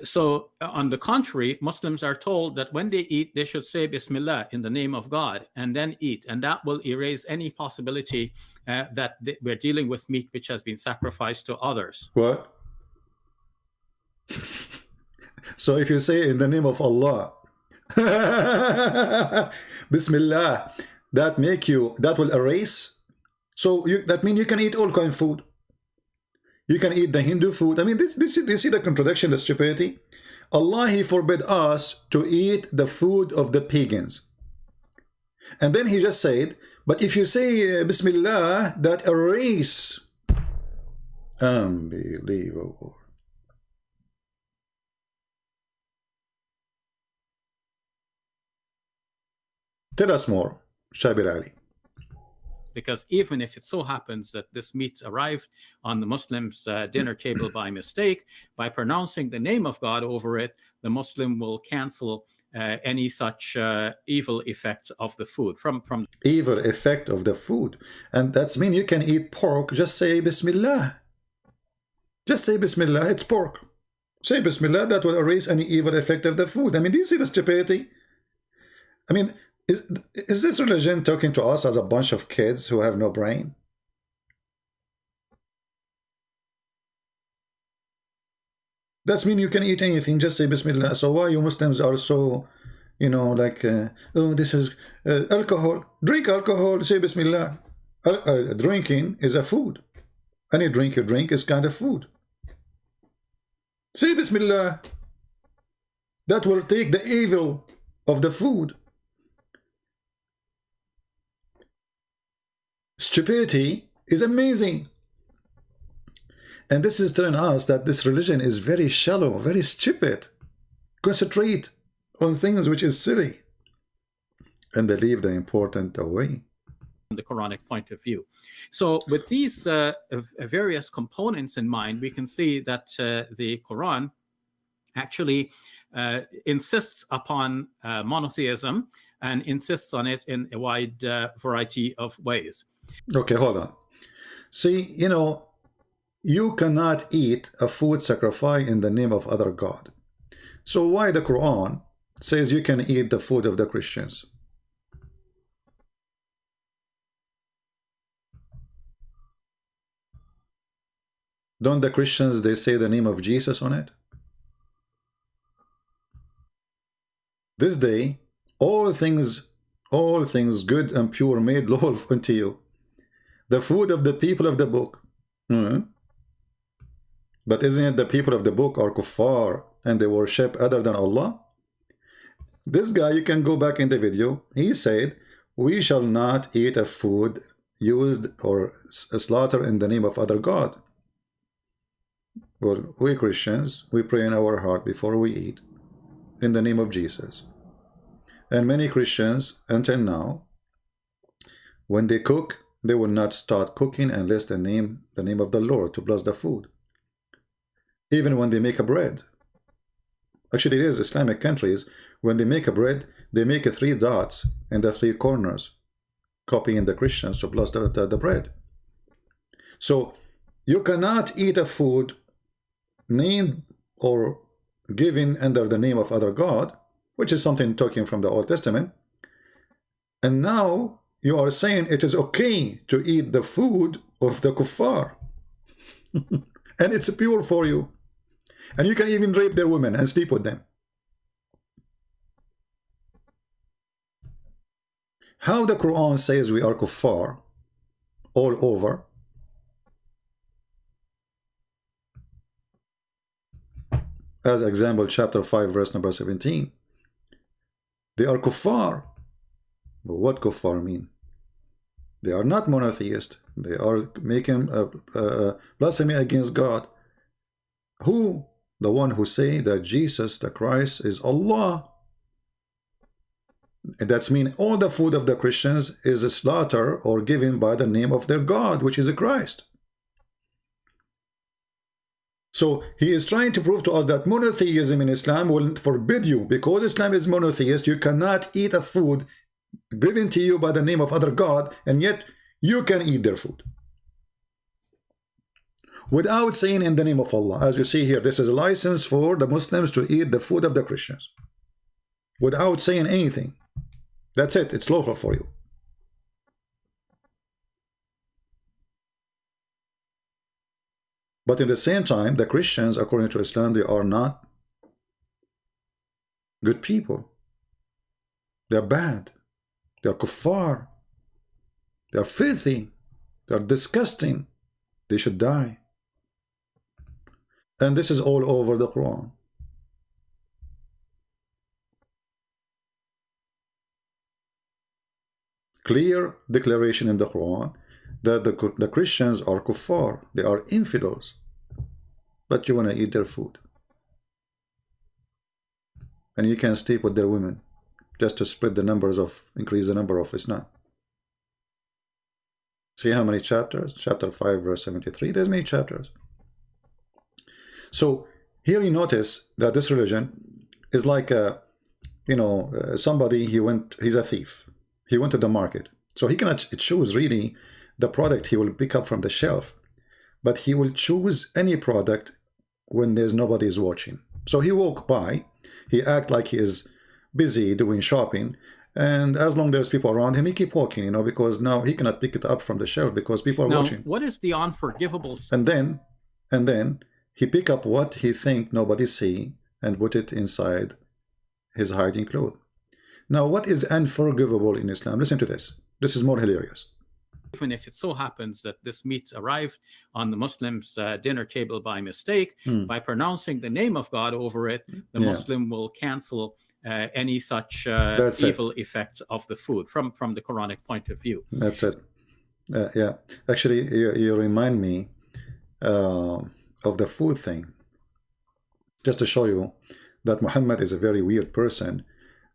So on the contrary, Muslims are told that when they eat, they should say Bismillah in the name of God and then eat, and that will erase any possibility that we're dealing with meat which has been sacrificed to others. What? So if you say in the name of Allah, Bismillah, that will erase. So that means you can eat all kind of food. You can eat the Hindu food. I mean, this you see the contradiction, the stupidity. Allah, He forbid us to eat the food of the pagans. And then He just said, but if you say Bismillah, that erase. Unbelievable. Tell us more, Shabir Ali. Because even if it so happens that this meat arrived on the Muslim's dinner table by mistake, by pronouncing the name of God over it, the Muslim will cancel any such evil effect of the food. From evil effect of the food. And that's mean you can eat pork, just say Bismillah. Just say Bismillah, it's pork. Say Bismillah, that will erase any evil effect of the food. I mean, do you see the stupidity? I mean, is this religion talking to us as a bunch of kids who have no brain? That's mean you can eat anything, just say Bismillah. So why you Muslims are so, you know, like, oh, this is alcohol. Drink alcohol, say Bismillah. Drinking is a food. Any drink you drink is kind of food. Say Bismillah. That will take the evil of the food. Stupidity is amazing. And this is telling us that this religion is very shallow, very stupid. Concentrate on things which is silly, and they leave the important away. The Quranic point of view. So with these various components in mind, we can see that the Quran actually insists upon monotheism and insists on it in a wide variety of ways. Okay, hold on. See, you know, you cannot eat a food sacrifice in the name of other God. So why the Quran says you can eat the food of the Christians? Don't the Christians, they say the name of Jesus on it? This day, all things good and pure made lawful unto you, the food of the people of the book. But isn't it the people of the book are kuffar and they worship other than Allah? This guy, you can go back in the video, he said, we shall not eat a food used or slaughter in the name of other God. Well, we Christians, we pray in our heart before we eat in the name of Jesus. And many Christians, until now, when they cook, they will not start cooking unless the name of the Lord to bless the food. Even when they make a bread. Actually, it is Islamic countries, when they make a bread, they make 3 dots in the 3 corners, copying the Christians to bless the bread. So, you cannot eat a food named or given under the name of other God, which is something taken from the Old Testament. And now you are saying it is okay to eat the food of the kuffar. And it's pure for you. And you can even rape their women and sleep with them. How the Quran says we are kuffar all over. As example, chapter 5, verse number 17. They are kuffar. But what kuffar mean? They are not monotheist. They are making blasphemy against God. Who? The one who say that Jesus, the Christ, is Allah. And that's mean all the food of the Christians is a slaughter or given by the name of their God, which is a Christ. So he is trying to prove to us that monotheism in Islam will forbid you. Because Islam is monotheist, you cannot eat a food given to you by the name of other God, and yet you can eat their food. Without saying in the name of Allah. As you see here, this is a license for the Muslims to eat the food of the Christians. Without saying anything. That's it. It's lawful for you. But in the same time, the Christians, according to Islam, they are not good people. They are bad. They are kuffar. They are filthy. They are disgusting. They should die. And this is all over the Quran. Clear declaration in the Quran that the Christians are kuffar. They are infidels. But you want to eat their food. And you can sleep with their women just to spread the numbers of, increase the number of Islam. See how many chapters? Chapter 5, verse 73. There's many chapters. So here you notice that this religion is like a, somebody, he's a thief. He went to the market. So he cannot choose really the product he will pick up from the shelf. But he will choose any product when there's nobody is watching. So he walk by, he act like he is busy doing shopping, and as long as there's people around him, he keep walking, because now he cannot pick it up from the shelf because people are watching. What is the unforgivable? And then he pick up what he think nobody see and put it inside his hiding cloth. Now, what is unforgivable in Islam? Listen to this. This is more hilarious. Even if it so happens that this meat arrived on the Muslim's dinner table by mistake, by pronouncing the name of God over it, the Muslim will cancel any such evil effects of the food from the Quranic point of view. That's it. Yeah. Actually, you remind me of the food thing. Just to show you that Muhammad is a very weird person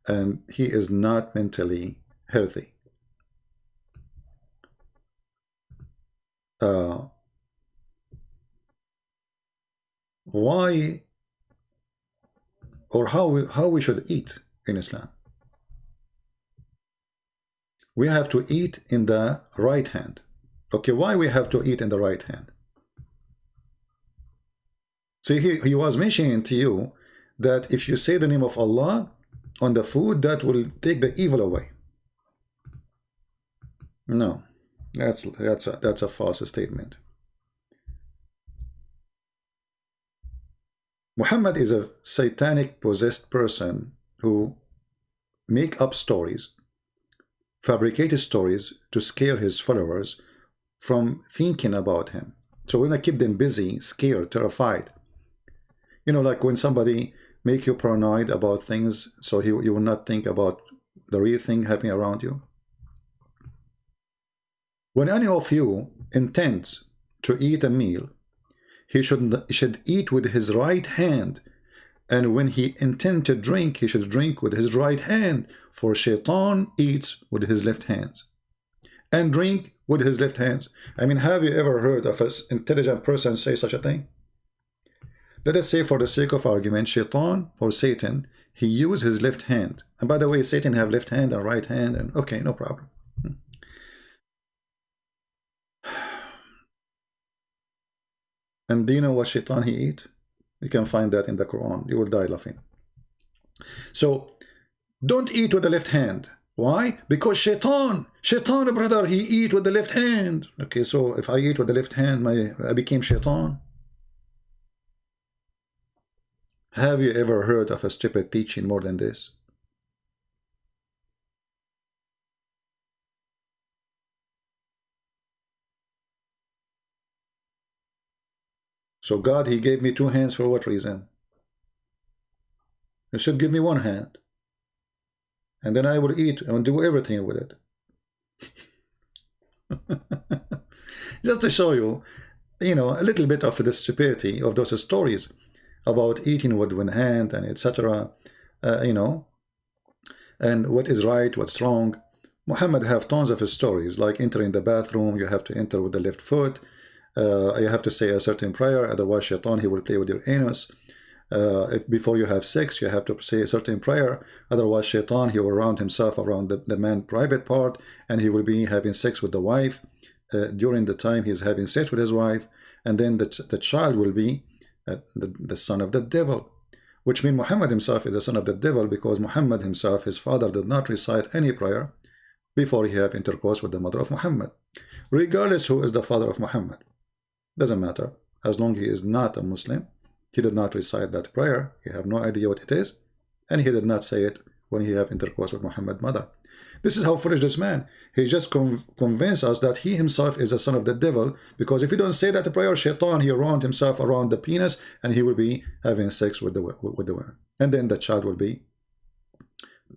and he is not mentally healthy. Why or how we should eat in Islam? We have to eat in the right hand. Okay, why we have to eat in the right hand? See, he was mentioning to you that if you say the name of Allah on the food, that will take the evil away. No, that's a false statement. Muhammad is a satanic possessed person who make up stories, fabricated stories to scare his followers from thinking about him. So we're gonna keep them busy, scared, terrified. You know, like when somebody make you paranoid about things, so you will not think about the real thing happening around you. When any of you intends to eat a meal, he should eat with his right hand, and when he intends to drink, he should drink with his right hand, for Shaitan eats with his left hands and drink with his left hands. I mean, have you ever heard of an intelligent person say such a thing? Let us say, for the sake of argument, Shaitan or Satan, he used his left hand. And by the way, Satan have left hand and right hand, and okay, no problem. And do you know what Shaitan he eat? You can find that in the Quran. You will die laughing. So don't eat with the left hand. Why? Because Shaitan, brother, he eat with the left hand. Okay, so if I eat with the left hand, I became Shaitan. Have you ever heard of a stupid teaching more than this? So God, he gave me two hands for what reason? He should give me one hand, and then I will eat and do everything with it. Just to show you, you know, a little bit of the stupidity of those stories about eating with one hand and etc. You know, and what is right, what's wrong. Muhammad have tons of stories, like entering the bathroom, you have to enter with the left foot. You have to say a certain prayer, otherwise Shaitan, he will play with your anus. If before you have sex, you have to say a certain prayer, otherwise Shaitan, he will round himself around the man's private part, and he will be having sex with the wife during the time he's having sex with his wife, and then the child will be the son of the devil, which means Muhammad himself is the son of the devil, because Muhammad himself, his father, did not recite any prayer before he have intercourse with the mother of Muhammad, regardless who is the father of Muhammad. Doesn't matter, as long as he is not a Muslim. He did not recite that prayer, he have no idea what it is, and he did not say it when he have intercourse with Muhammad's mother. This is how foolish this man. He just convinced us that he himself is a son of the devil, because if he don't say that prayer, Shaitan, he round himself around the penis, and he will be having sex with the woman, and then the child will be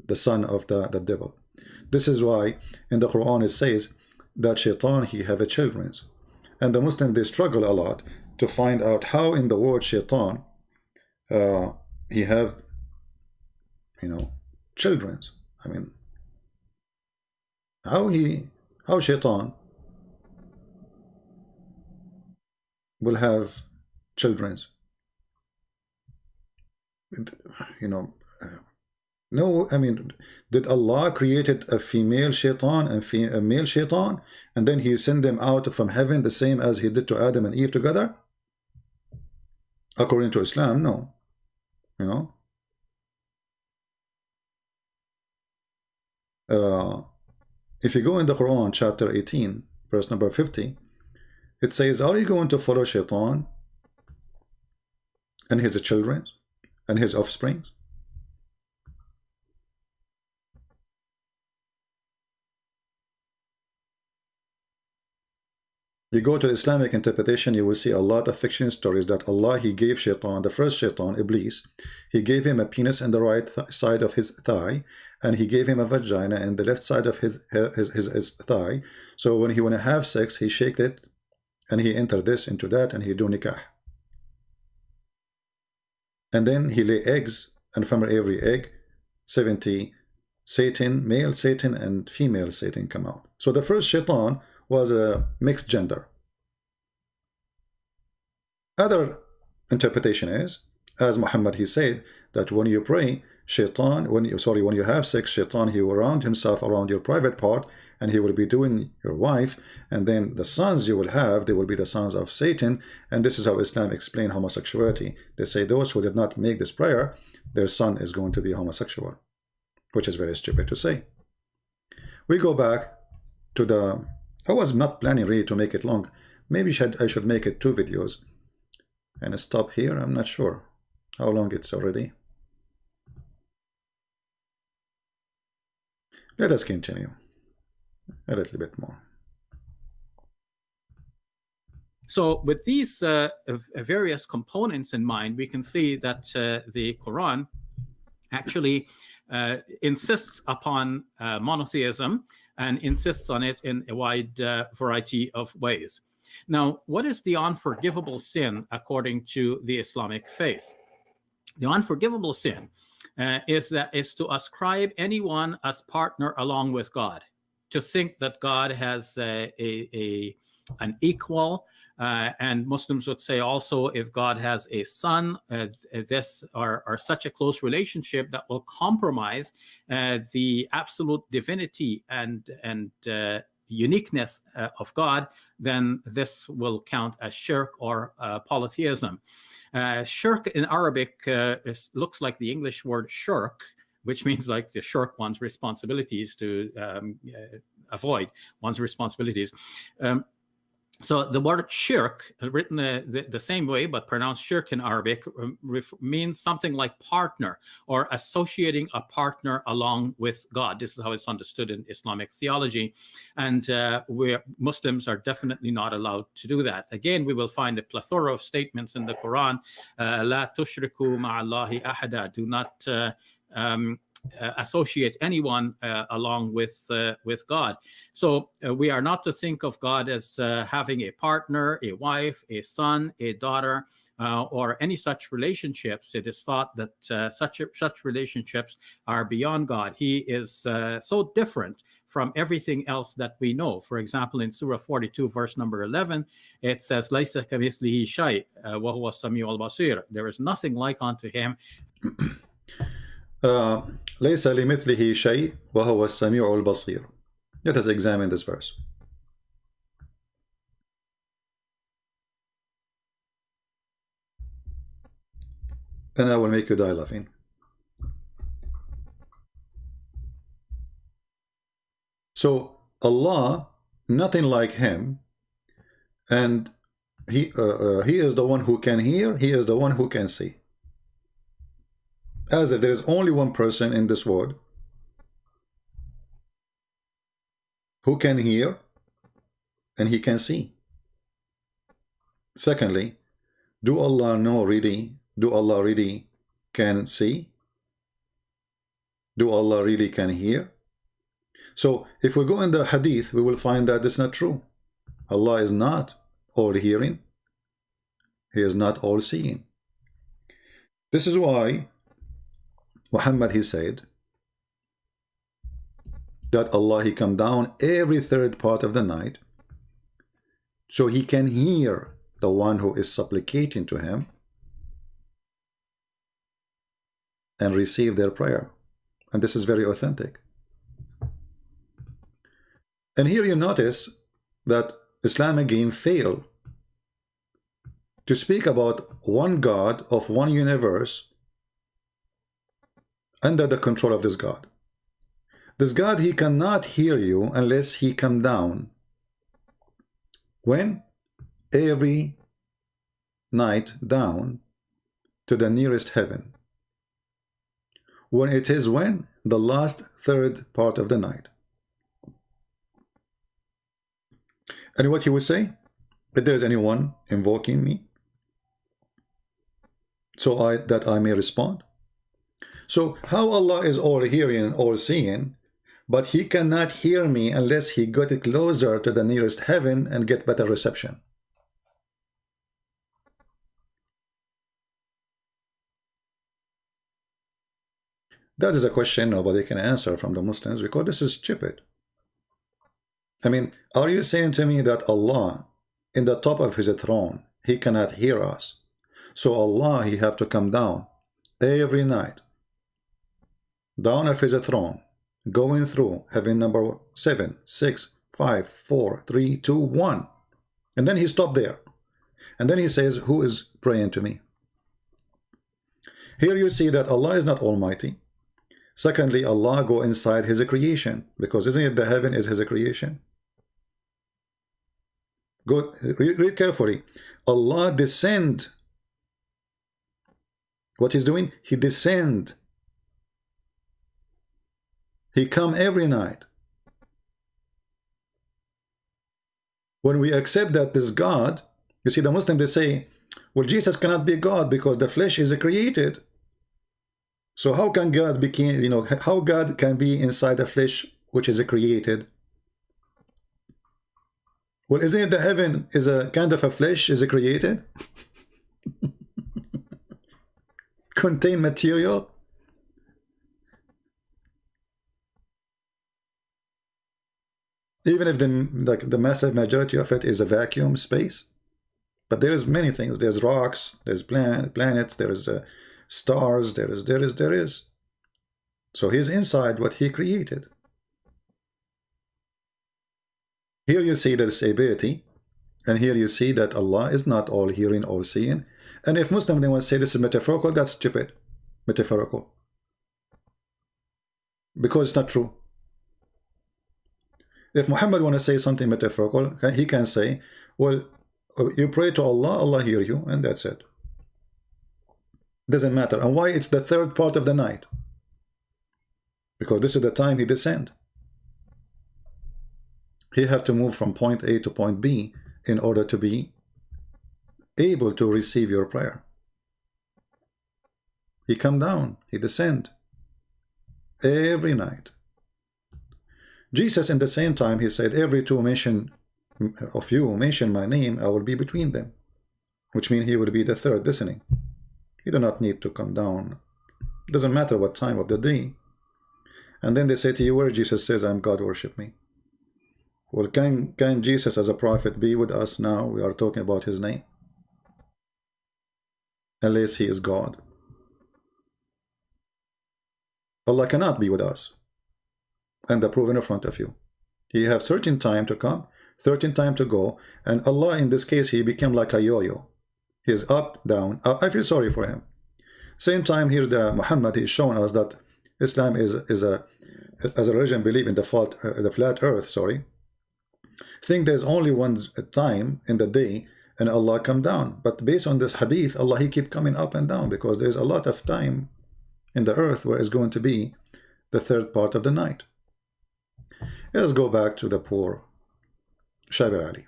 the son of the devil. This is why in the Quran it says that Shaitan, he have a children. And the Muslims, they struggle a lot to find out how in the word Shaitan he have, you know, children. I mean, how Shaitan will have children? You know, no, I mean, did Allah created a female Shaitan and a male Shaitan, and then he sent them out from heaven the same as he did to Adam and Eve together? According to Islam, no. You know, if you go in the Quran, chapter 18, verse number 50, it says, are you going to follow Shaitan and his children and his offspring? You go to Islamic interpretation, you will see a lot of fiction stories that Allah, he gave Shaitan, the first Shaitan, Iblis, he gave him a penis in the right side of his thigh, and he gave him a vagina in the left side of his thigh. So when he want to have sex, he shake it, and he enter this into that, and he do nikah. And then he lay eggs, and from every egg, 70 Satan, male Satan and female Satan come out. So the first Shaitan was a mixed gender. Other interpretation is, as Muhammad he said, that when you pray, Shaitan, when you have sex, Shaitan, he will round himself around your private part, and he will be doing your wife, and then the sons you will have, they will be the sons of Satan. And this is how Islam explains homosexuality. They say those who did not make this prayer, their son is going to be homosexual, which is very stupid to say. We go back to the, I was not planning really to make it long. Maybe I should make it 2 videos and stop here. I'm not sure how long it's already. Let us continue a little bit more. So with these various components in mind, we can see that the Quran actually insists upon monotheism and insists on it in a wide variety of ways. Now, what is the unforgivable sin according to the Islamic faith? The unforgivable sin is to ascribe anyone as partner along with God, to think that God has an equal, and Muslims would say also if God has a son, this or such a close relationship that will compromise the absolute divinity and uniqueness of God, then this will count as shirk or polytheism. Shirk in Arabic looks like the English word shirk, which means like to shirk one's responsibilities, to avoid one's responsibilities. So the word shirk, written the same way but pronounced shirk in Arabic, means something like partner or associating a partner along with God. This is how it's understood in Islamic theology. And Muslims are definitely not allowed to do that. Again, we will find a plethora of statements in the Quran. La tushriku ma'allahi ahada. Do not associate anyone along with God. So we are not to think of God as having a partner, a wife, a son, a daughter, or any such relationships. It is thought that such relationships are beyond God. He is so different from everything else that we know. For example, in Surah 42, verse number 11, it says, "Laysa kamithlihi shay' wa huwa as-sami'ul basir." There is nothing like unto him. ليس لمثله شيء وهو السميع البصير. Let us examine this verse. And I will make you die laughing. So Allah, nothing like him, and he is the one who can hear, he is the one who can see. As if there is only one person in this world who can hear and he can see. Secondly, do Allah know really? Do Allah really can see? Do Allah really can hear? So if we go in the hadith, we will find that it's not true. Allah is not all hearing. He is not all seeing. This is why Muhammad, he said that Allah, he come down every third part of the night so he can hear the one who is supplicating to him and receive their prayer. And this is very authentic. And here you notice that Islam again failed to speak about one God of one universe under the control of this God. This God, he cannot hear you unless he come down. When? Every night down to the nearest heaven. When it is when? The last third part of the night. And what he would say? If there is anyone invoking me, so that I may respond. So how Allah is all hearing and all seeing, but he cannot hear me unless he got it closer to the nearest heaven and get better reception. That is a question nobody can answer from the Muslims because this is stupid. I mean, are you saying to me that Allah, in the top of his throne, he cannot hear us? So Allah, he have to come down every night, down of his throne, going through heaven number 7, 6, 5, 4, 3, 2, 1. And then he stopped there. And then he says, who is praying to me? Here you see that Allah is not almighty. Secondly, Allah go inside his creation, because isn't it the heaven is his creation? Go read carefully. Allah descend. What he's doing? He descend. He come every night. When we accept that this God, you see the Muslims, they say, well, Jesus cannot be God because the flesh is created. So how can God become, how God can be inside the flesh which is created? Well, isn't it the heaven is a kind of a flesh is created? Contain material? Even if the massive majority of it is a vacuum space. But there's many things. There's rocks, there's planets, there's stars, there is. So he's inside what he created. Here you see the ability, and here you see that Allah is not all hearing, all seeing. And if Muslims they want to say this is metaphorical, that's stupid. Metaphorical. Because it's not true. If Muhammad want to say something metaphorical, he can say, well, you pray to Allah, Allah hear you, and that's it. Doesn't matter. And why it's the third part of the night? Because this is the time he descend. He have to move from point A to point B in order to be able to receive your prayer. He come down, he descend every night. Jesus in the same time, he said, every two of you mention my name, I will be between them. Which means he will be the third listening. You do not need to come down. It doesn't matter what time of the day. And then they say to you, where Jesus says, I'm God, worship me. Well, can Jesus as a prophet be with us now? We are talking about his name. Unless he is God. Allah cannot be with us. And the proof in front of you. He have certain time to come, certain time to go, and Allah in this case he became like a yo-yo. He is up, down, up. I feel sorry for him. Same time here the Muhammad is showing us that Islam is a religion believe in the flat earth, sorry. Think there's only one time in the day and Allah come down. But based on this hadith, Allah he keep coming up and down because there's a lot of time in the earth where it's going to be the third part of the night. Let's go back to the poor Shabir Ali.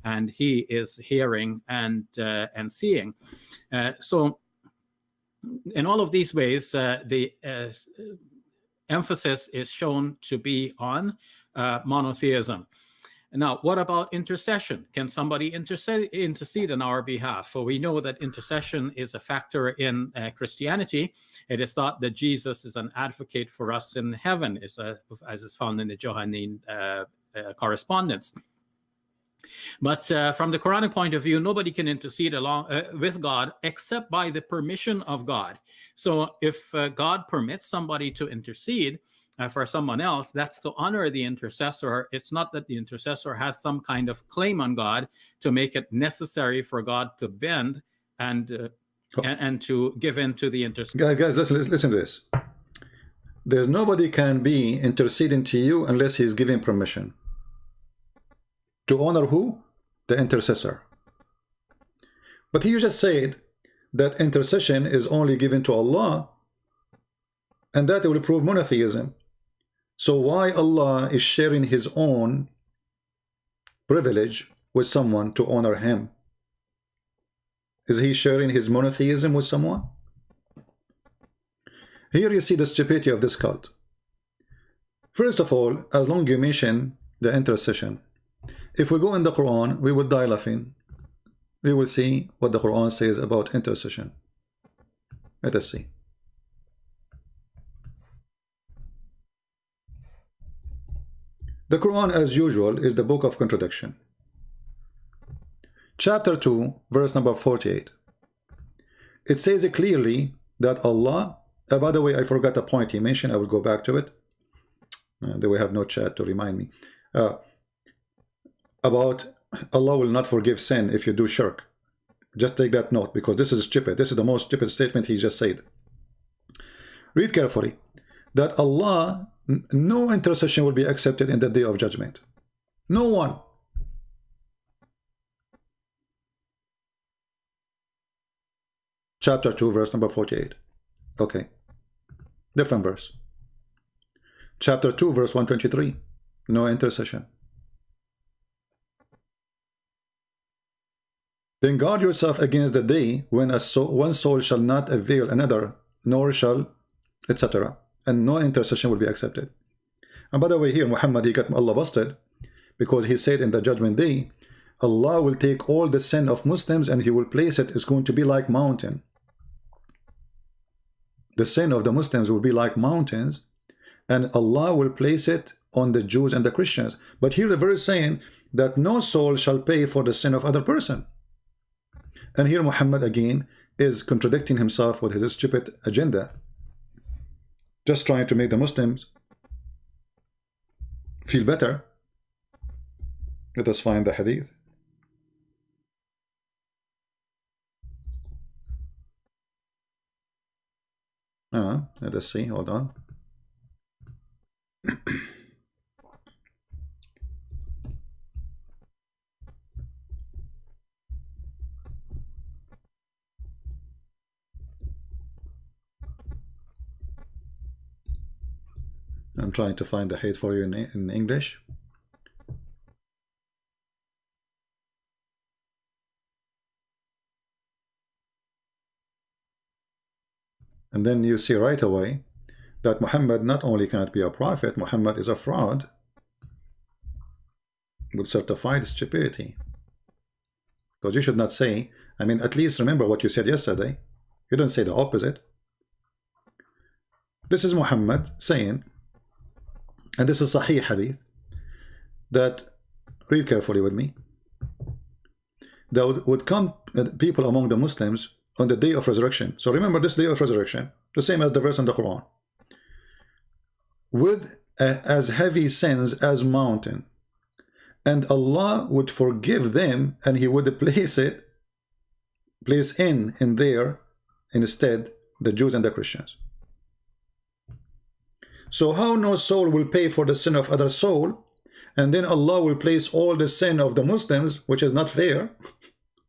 And he is hearing and seeing. So in all of these ways, the emphasis is shown to be on monotheism. Now, what about intercession? Can somebody intercede on our behalf? For we know that intercession is a factor in Christianity. It is thought that Jesus is an advocate for us in heaven, as is found in the Johannine correspondence. But from the Quranic point of view, nobody can intercede along with God except by the permission of God. So if God permits somebody to intercede for someone else, that's to honor the intercessor. It's not that the intercessor has some kind of claim on God to make it necessary for God to bend and to give in to the intercessor. Guys, listen to this. There's nobody can be interceding to you unless he's giving permission. To honor who? The intercessor. But he just said that intercession is only given to Allah, and that will prove monotheism. So why Allah is sharing his own privilege with someone to honor him? Is he sharing his monotheism with someone? Here you see the stupidity of this cult. First of all, as long as you mention the intercession, if we go in the Quran, we would die laughing. We will see what the Quran says about intercession. Let us see. The Quran, as usual, is the book of contradiction. Chapter 2, verse number 48. It says it clearly that Allah, by the way, I forgot a point he mentioned. I will go back to it. Then we have no chat to remind me. About Allah will not forgive sin if you do shirk. Just take that note, because this is stupid. This is the most stupid statement he just said. Read carefully. That Allah, no intercession will be accepted in the day of judgment. No one. Chapter 2, verse number 48. Okay. Different verse. Chapter 2, verse 123. No intercession. Then guard yourself against the day when one soul shall not avail another, nor shall, etc. And no intercession will be accepted. And by the way, here Muhammad, he got Allah busted, because he said in the judgment day, Allah will take all the sin of Muslims and he will place it. It's going to be like mountain. The sin of the Muslims will be like mountains, and Allah will place it on the Jews and the Christians. But here the verse is saying that no soul shall pay for the sin of other person. And here Muhammad again is contradicting himself with his stupid agenda, just trying to make the Muslims feel better. Let us find the hadith. Let us see, hold on. I'm trying to find the hate for you in English. And then you see right away that Muhammad not only cannot be a prophet, Muhammad is a fraud with certified stupidity. Because you should not say, I mean, at least remember what you said yesterday. You don't say the opposite. This is Muhammad saying, and this is Sahih Hadith, that, read carefully with me, that would come people among the Muslims on the day of resurrection. So remember this day of resurrection, the same as the verse in the Quran, with as heavy sins as mountain, and Allah would forgive them, and he would place in there instead the Jews and the Christians. So how no soul will pay for the sin of other soul, and then Allah will place all the sin of the Muslims, which is not fair.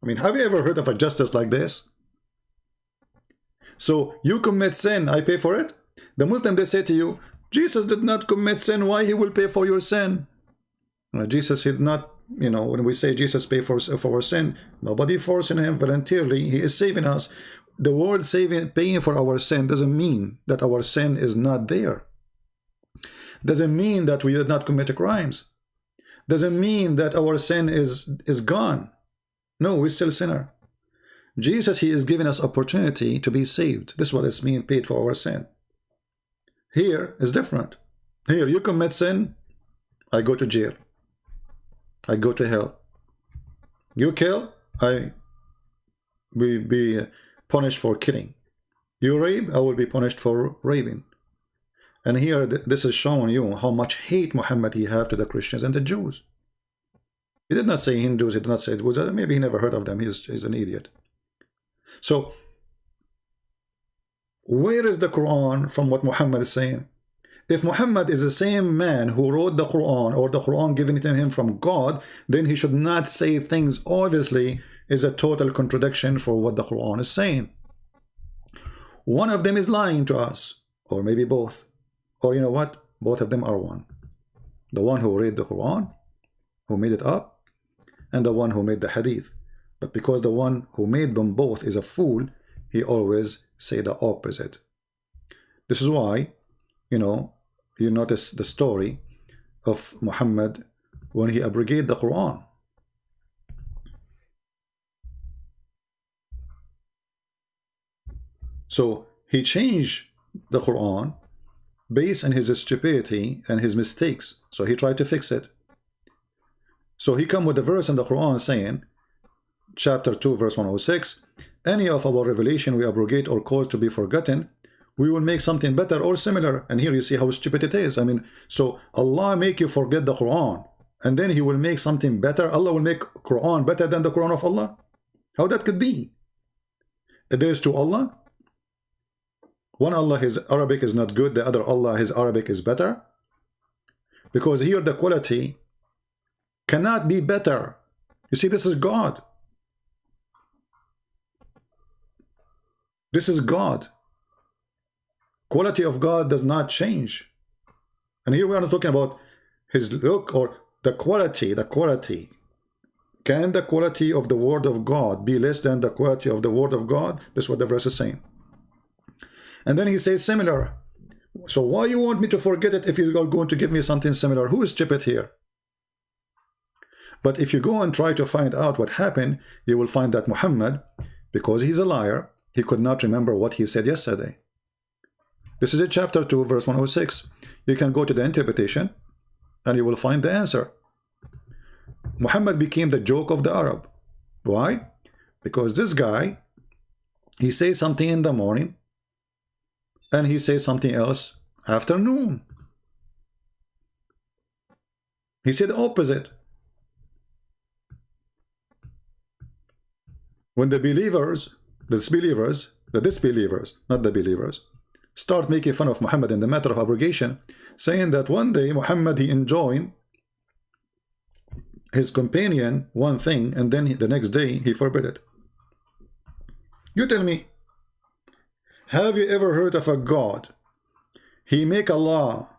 I mean, have you ever heard of a justice like this? So you commit sin, I pay for it. The Muslim, they say to you, Jesus did not commit sin, why he will pay for your sin? Jesus did not, you know, when we say Jesus pay for our sin, nobody forcing him voluntarily, he is saving us. The word saving, paying for our sin doesn't mean that our sin is not there. Doesn't mean that we did not commit crimes. Doesn't mean that our sin is gone. No, we're still sinner. Jesus, he is giving us opportunity to be saved. This is what it's mean, paid for our sin. Here is different. Here, you commit sin, I go to jail. I go to hell. You kill, I will be punished for killing. You rape, I will be punished for raping. And here, this is showing you how much hate Muhammad he have to the Christians and the Jews. He did not say Hindus, he did not say it was, maybe he never heard of them, he's an idiot. So, where is the Quran from what Muhammad is saying? If Muhammad is the same man who wrote the Quran, or the Quran given to him from God, then he should not say things obviously is a total contradiction for what the Quran is saying. One of them is lying to us, or maybe both. Or you know what? Both of them are one. The one who read the Quran, who made it up, and the one who made the Hadith. But because the one who made them both is a fool, he always say the opposite. This is why, you know, you notice the story of Muhammad when he abrogated the Quran. So he changed the Quran based on his stupidity and his mistakes. So he tried to fix it. So he come with a verse in the Quran saying, chapter 2, verse 106, any of our revelation we abrogate or cause to be forgotten, we will make something better or similar. And here you see how stupid it is. I mean, so Allah make you forget the Quran, and then he will make something better. Allah will make Quran better than the Quran of Allah. How that could be? There is two Allah. One Allah, his Arabic is not good. The other Allah, his Arabic is better. Because here the quality cannot be better. You see, this is God. This is God. Quality of God does not change. And here we are not talking about his look or the quality. The quality. Can the quality of the word of God be less than the quality of the word of God? This is what the verse is saying. And then he says similar. So why you want me to forget it if you're going to give me something similar? Who is stupid here? But if you go and try to find out what happened, you will find that Muhammad, because he's a liar, he could not remember what he said yesterday. This is a chapter 2, verse 106. You can go to the interpretation and you will find the answer. Muhammad became the joke of the Arab. Why? Because this guy, he says something in the morning and he says something else afternoon. He said the opposite. When the believers, the disbelievers, not the believers, start making fun of Muhammad in the matter of abrogation, saying that one day Muhammad, he enjoined his companion one thing and then the next day he forbid it. You tell me, have you ever heard of a God? He make a law,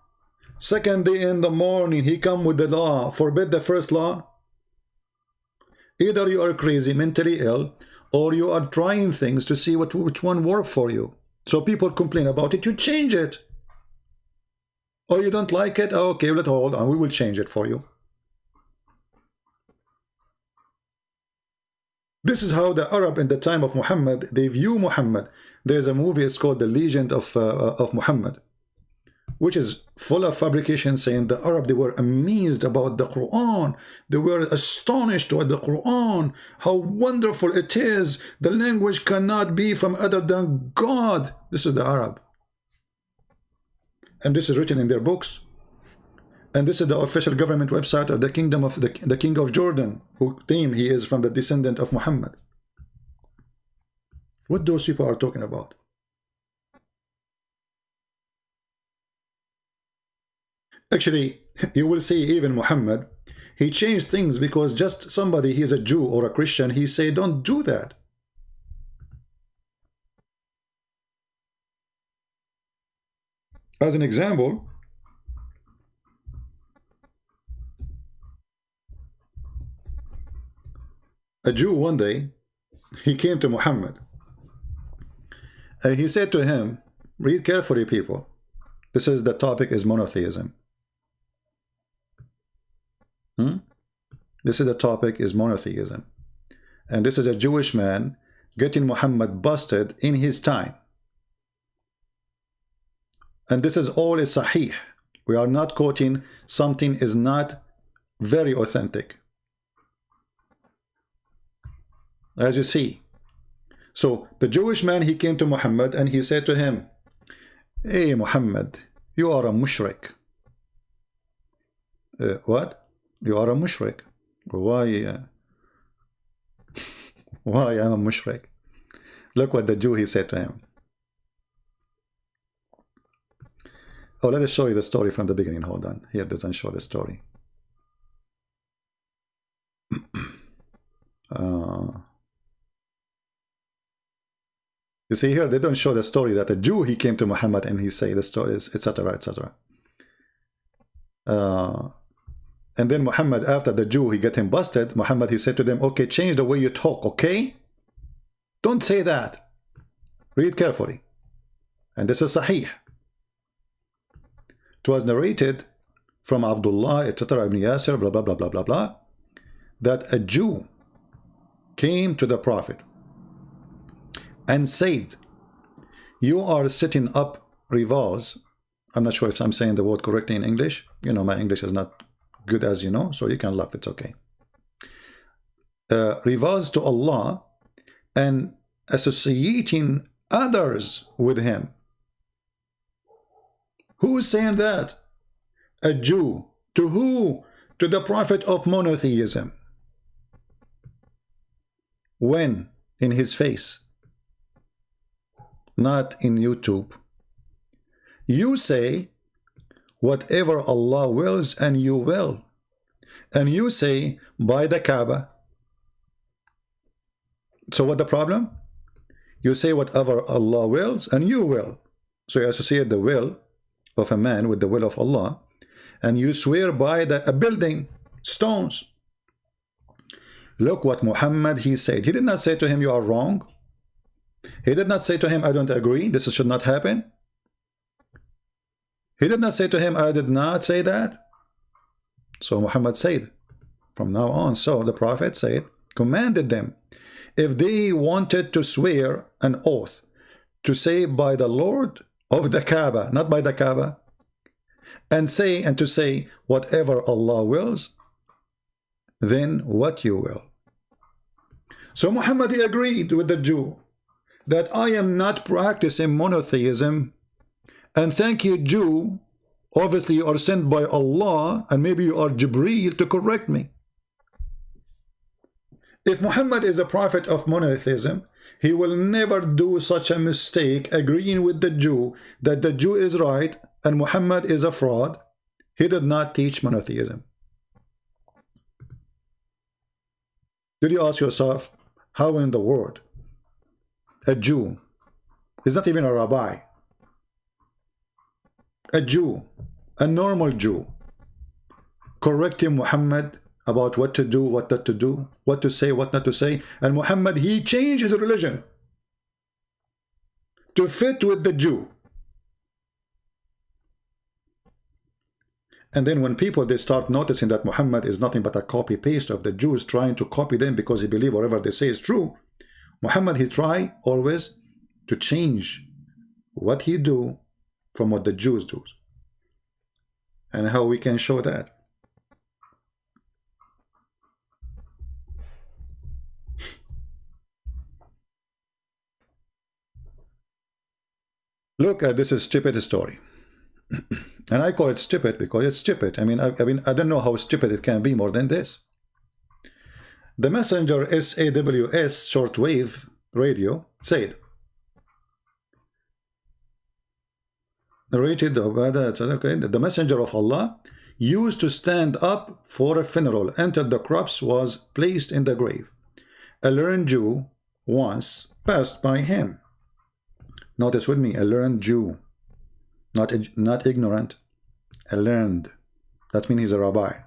second day in the morning he come with the law, forbid the first law? Either you are crazy, mentally ill, or you are trying things to see which one work for you. So people complain about it, you change it. Or you don't like it, okay, let's hold on, we will change it for you. This is how the Arab in the time of Muhammad, they view Muhammad. There's a movie, it's called The Legend of Muhammad, which is full of fabrication, saying the Arab, they were amazed about the Quran. They were astonished at the Quran, how wonderful it is. The language cannot be from other than God. This is the Arab. And this is written in their books. And this is the official government website of the kingdom of the king of Jordan, who claim he is from the descendant of Muhammad. What those people are talking about? Actually, you will see even Muhammad, he changed things because just somebody, he's a Jew or a Christian, he say, don't do that. As an example, a Jew one day, he came to Muhammad and he said to him, read carefully people, this is the topic is monotheism. This is the topic is monotheism. And this is a Jewish man getting Muhammad busted in his time. And this is all is sahih. We are not quoting something is not very authentic. As you see. So the Jewish man, he came to Muhammad and he said to him, hey Muhammad, you are a mushrik. What? You are a mushrik. Why? Why I'm a mushrik? Look what the Jew, he said to him. Oh, let us show you the story from the beginning. Hold on. Here it doesn't show the story. You see here, they don't show the story that a Jew, he came to Muhammad and he say the stories, etc., etc. And then Muhammad, after the Jew, he get him busted, Muhammad, he said to them, okay, change the way you talk, okay? Don't say that. Read carefully. And this is Sahih. It was narrated from Abdullah, etc., ibn Yasir, blah, blah, blah, blah, blah, blah, that a Jew came to the Prophet and said, you are setting up rivals. I'm not sure if I'm saying the word correctly in English. You know, my English is not good, as you know, so you can laugh, it's okay. Rivals to Allah and associating others with him. Who is saying that? A Jew. To who? To the prophet of monotheism. When? In his face, not in YouTube. You say whatever Allah wills, and you will. And you say by the Kaaba. So what the problem? You say whatever Allah wills, and you will. So you associate the will of a man with the will of Allah, and you swear by a building, stones. Look what Muhammad, he said. He did not say to him, you are wrong. He did not say to him, I don't agree, this should not happen. He did not say to him, I did not say that. So Muhammad said, from now on, so the Prophet said, commanded them, if they wanted to swear an oath, to say by the Lord of the Kaaba, not by the Kaaba, and to say whatever Allah wills, then what you will. So Muhammad, he agreed with the Jew that I am not practicing monotheism, and thank you, Jew, obviously you are sent by Allah, and maybe you are Jibreel to correct me. If Muhammad is a prophet of monotheism, he will never do such a mistake agreeing with the Jew that the Jew is right and Muhammad is a fraud. He did not teach monotheism. Did you ask yourself, how in the world a Jew, he's not even a rabbi, a Jew, a normal Jew, correcting Muhammad about what to do, what not to do, what to say, what not to say, and Muhammad, he changed his religion to fit with the Jew. And then when people, they start noticing that Muhammad is nothing but a copy-paste of the Jews, trying to copy them because he believes whatever they say is true, Muhammad, he try always to change what he do from what the Jews do. And how we can show that? Look at this is stupid story. And I call it stupid because it's stupid. I mean, I don't know how stupid it can be more than this. The messenger SAW shortwave radio said, narrated the messenger of Allah used to stand up for a funeral until the corpse was placed in the grave. A learned Jew once passed by him. Notice with me, a learned Jew, not ignorant, a learned. That means he's a rabbi.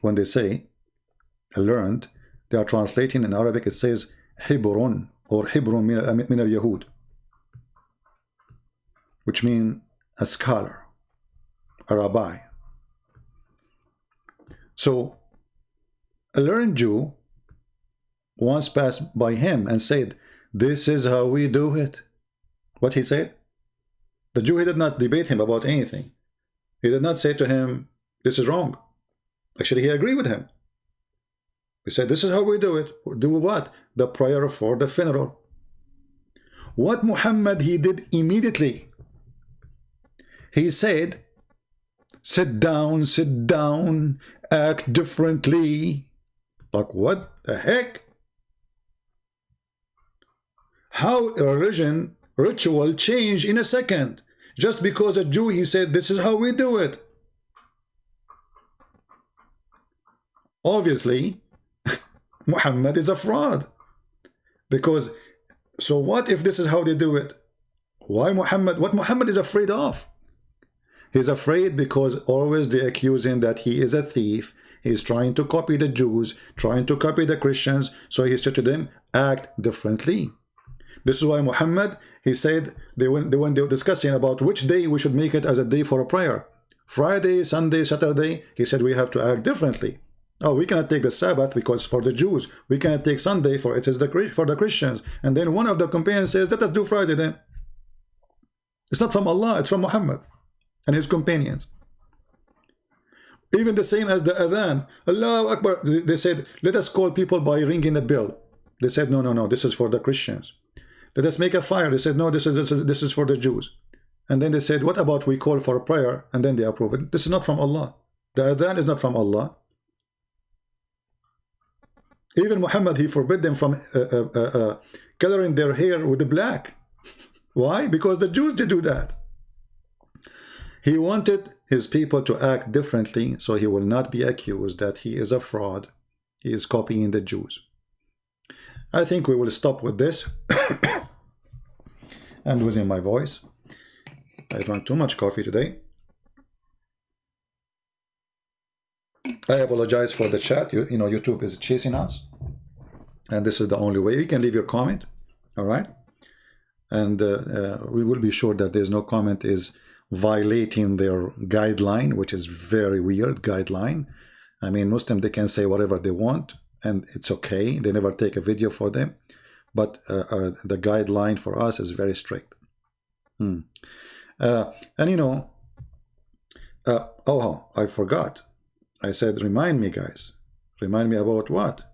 When they say a learned, they are translating in Arabic, it says Hibrun or Hibrun min al-Yahud, which means a scholar, a rabbi. So a learned Jew once passed by him and said, this is how we do it. What he said? The Jew, he did not debate him about anything. He did not say to him, this is wrong. Actually, he agreed with him. He said, this is how we do it. Do what? The prayer for the funeral. What Muhammad, he did immediately. He said, sit down, act differently. Like, what the heck? How a religion, ritual change in a second. Just because a Jew, he said, this is how we do it. Obviously, Muhammad is a fraud. Because, so what if this is how they do it? Why Muhammad? What Muhammad is afraid of? He's afraid because always they accuse him that he is a thief. He's trying to copy the Jews, trying to copy the Christians. So he said to them, act differently. This is why Muhammad, he said, when they were discussing about which day we should make it as a day for a prayer. Friday, Sunday, Saturday, he said we have to act differently. Oh, we cannot take the Sabbath because for the Jews. We cannot take Sunday for it is for the Christians. And then one of the companions says, let us do Friday then. It's not from Allah, it's from Muhammad and his companions. Even the same as the Adhan. Allahu Akbar. They said, let us call people by ringing the bell. They said, no, this is for the Christians. Let us make a fire. They said, no, this is for the Jews. And then they said, what about we call for a prayer? And then they approve it. This is not from Allah. The Adhan is not from Allah. Even Muhammad, he forbid them from coloring their hair with the black. Why? Because the Jews did do that. He wanted his people to act differently so he will not be accused that he is a fraud. He is copying the Jews. I think we will stop with this. I'm losing my voice. I drank too much coffee today. I apologize for the chat. You know, YouTube is chasing us. And this is the only way. You can leave your comment. All right. And we will be sure that there's no comment is violating their guideline, which is very weird guideline. I mean, Muslim, they can say whatever they want, and it's okay. They never take a video for them. But the guideline for us is very strict. And you know, oh, I forgot. I said, remind me, guys. Remind me about what?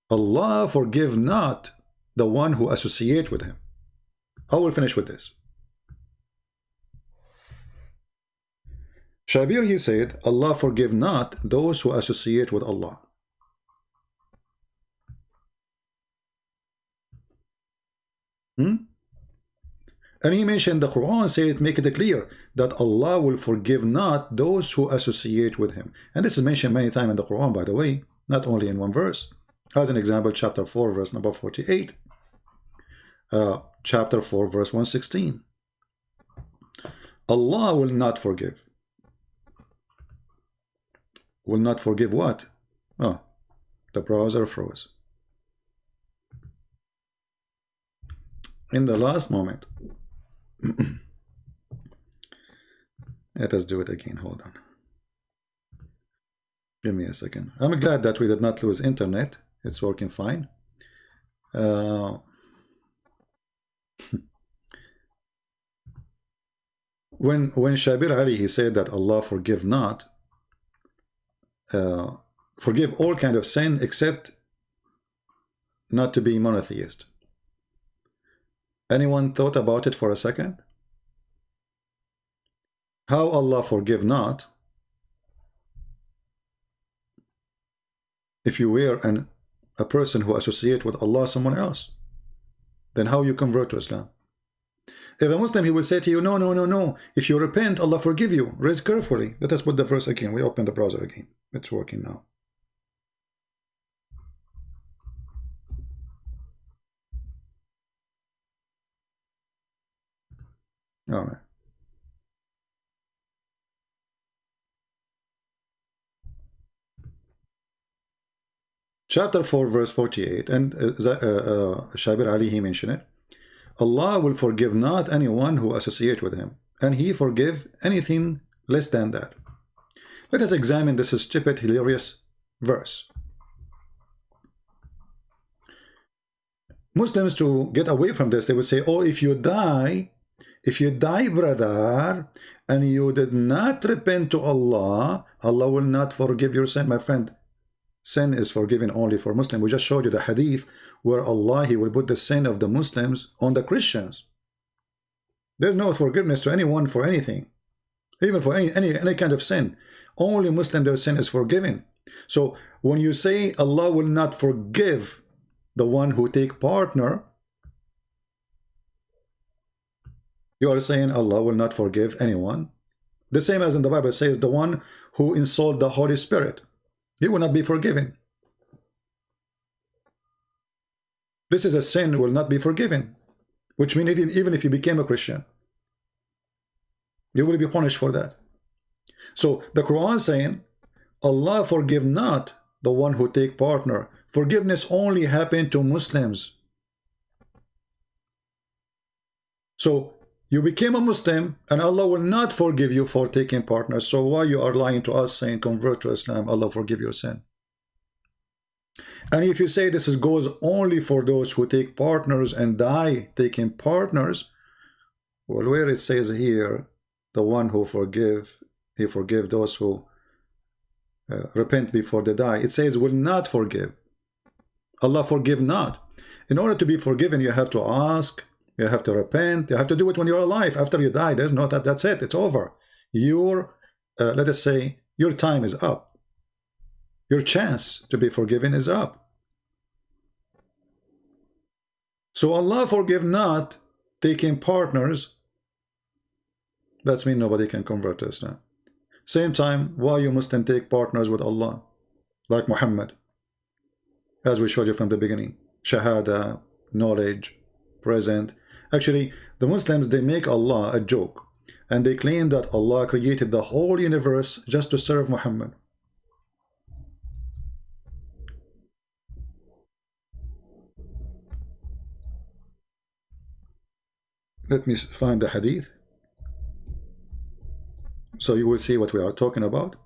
Allah forgive not the one who associate with him. I will finish with this. Shabir, he said, Allah forgive not those who associate with Allah. And he mentioned the Quran, said, make it clear that Allah will forgive not those who associate with him. And this is mentioned many times in the Quran, by the way, not only in one verse. As an example, chapter 4, verse number 48. Chapter 4, verse 116. Allah will not forgive. Will not forgive what? Oh, the browser froze. In the last moment. Let us do it again. Hold on. Give me a second. I'm glad that we did not lose internet. It's working fine. When Shabir Ali, he said that Allah forgive not, forgive all kind of sin except not to be monotheist. Anyone thought about it for a second? How Allah forgive not if you were a person who associate with Allah someone else? Then how you convert to Islam? If a Muslim, he will say to you, no, no, no, no. If you repent, Allah forgive you. Read carefully. Let us put the verse again. We open the browser again. It's working now. All right. Chapter 4, verse 48, and Shabir Ali, he mentioned it. Allah will forgive not anyone who associate with him, and he forgive anything less than that. Let us examine this stupid, hilarious verse. Muslims, to get away from this, they will say, oh, if you die, brother, and you did not repent to Allah, Allah will not forgive your sin. My friend, sin is forgiven only for Muslims. We just showed you the hadith where Allah, he will put the sin of the Muslims on the Christians. There's no forgiveness to anyone for anything, even for any kind of sin. Only Muslim, their sin is forgiven. So when you say Allah will not forgive the one who take partner, you are saying Allah will not forgive anyone. The same as in the Bible says, the one who insult the Holy Spirit, he will not be forgiven. This is a sin, will not be forgiven. Which means even if you became a Christian, you will be punished for that. So the Quran saying, Allah forgive not the one who take partner. Forgiveness only happened to Muslims. So you became a Muslim and Allah will not forgive you for taking partners. So why you are lying to us saying convert to Islam, Allah forgive your sin? And if you say this goes only for those who take partners and die taking partners, well, where it says here, the one who forgive, he forgive those who repent before they die. It says will not forgive. Allah forgive not. In order to be forgiven, you have to ask, you have to repent, you have to do it when you're alive. After you die, there's no that's it, it's over. Your, let us say, your time is up. your chance to be forgiven is up. So Allah forgive not taking partners. That's mean nobody can convert to Islam. Same time, why you Muslim take partners with Allah, like Muhammad, as we showed you from the beginning. Shahada, knowledge, present. Actually, the Muslims, they make Allah a joke, and they claim that Allah created the whole universe just to serve Muhammad. Let me find the hadith, so you will see what we are talking about.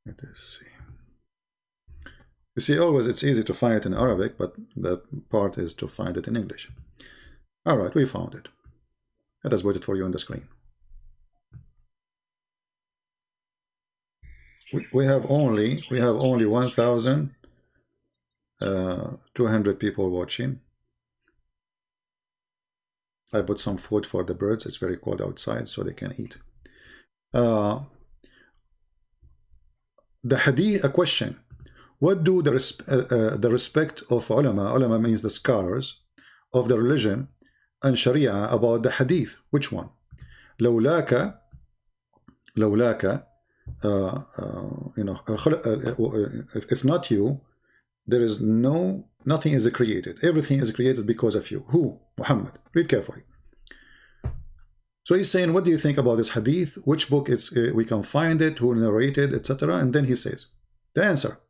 Let us see. You see, always it's easy to find it in Arabic, but the part is to find it in English. All right, we found it. Let us put it for you on the screen. We have only 1,200 people watching. I put some food for the birds. It's very cold outside, so they can eat. The hadith, a question. What do the respect of ulama means the scholars of the religion and Sharia about the hadith? Which one? لولاك if not you, there is nothing is created. Everything is created because of you. Who? Muhammad. Read carefully. So he's saying, what do you think about this hadith? Which book we can find it, who narrated, etc. And then he says, the answer.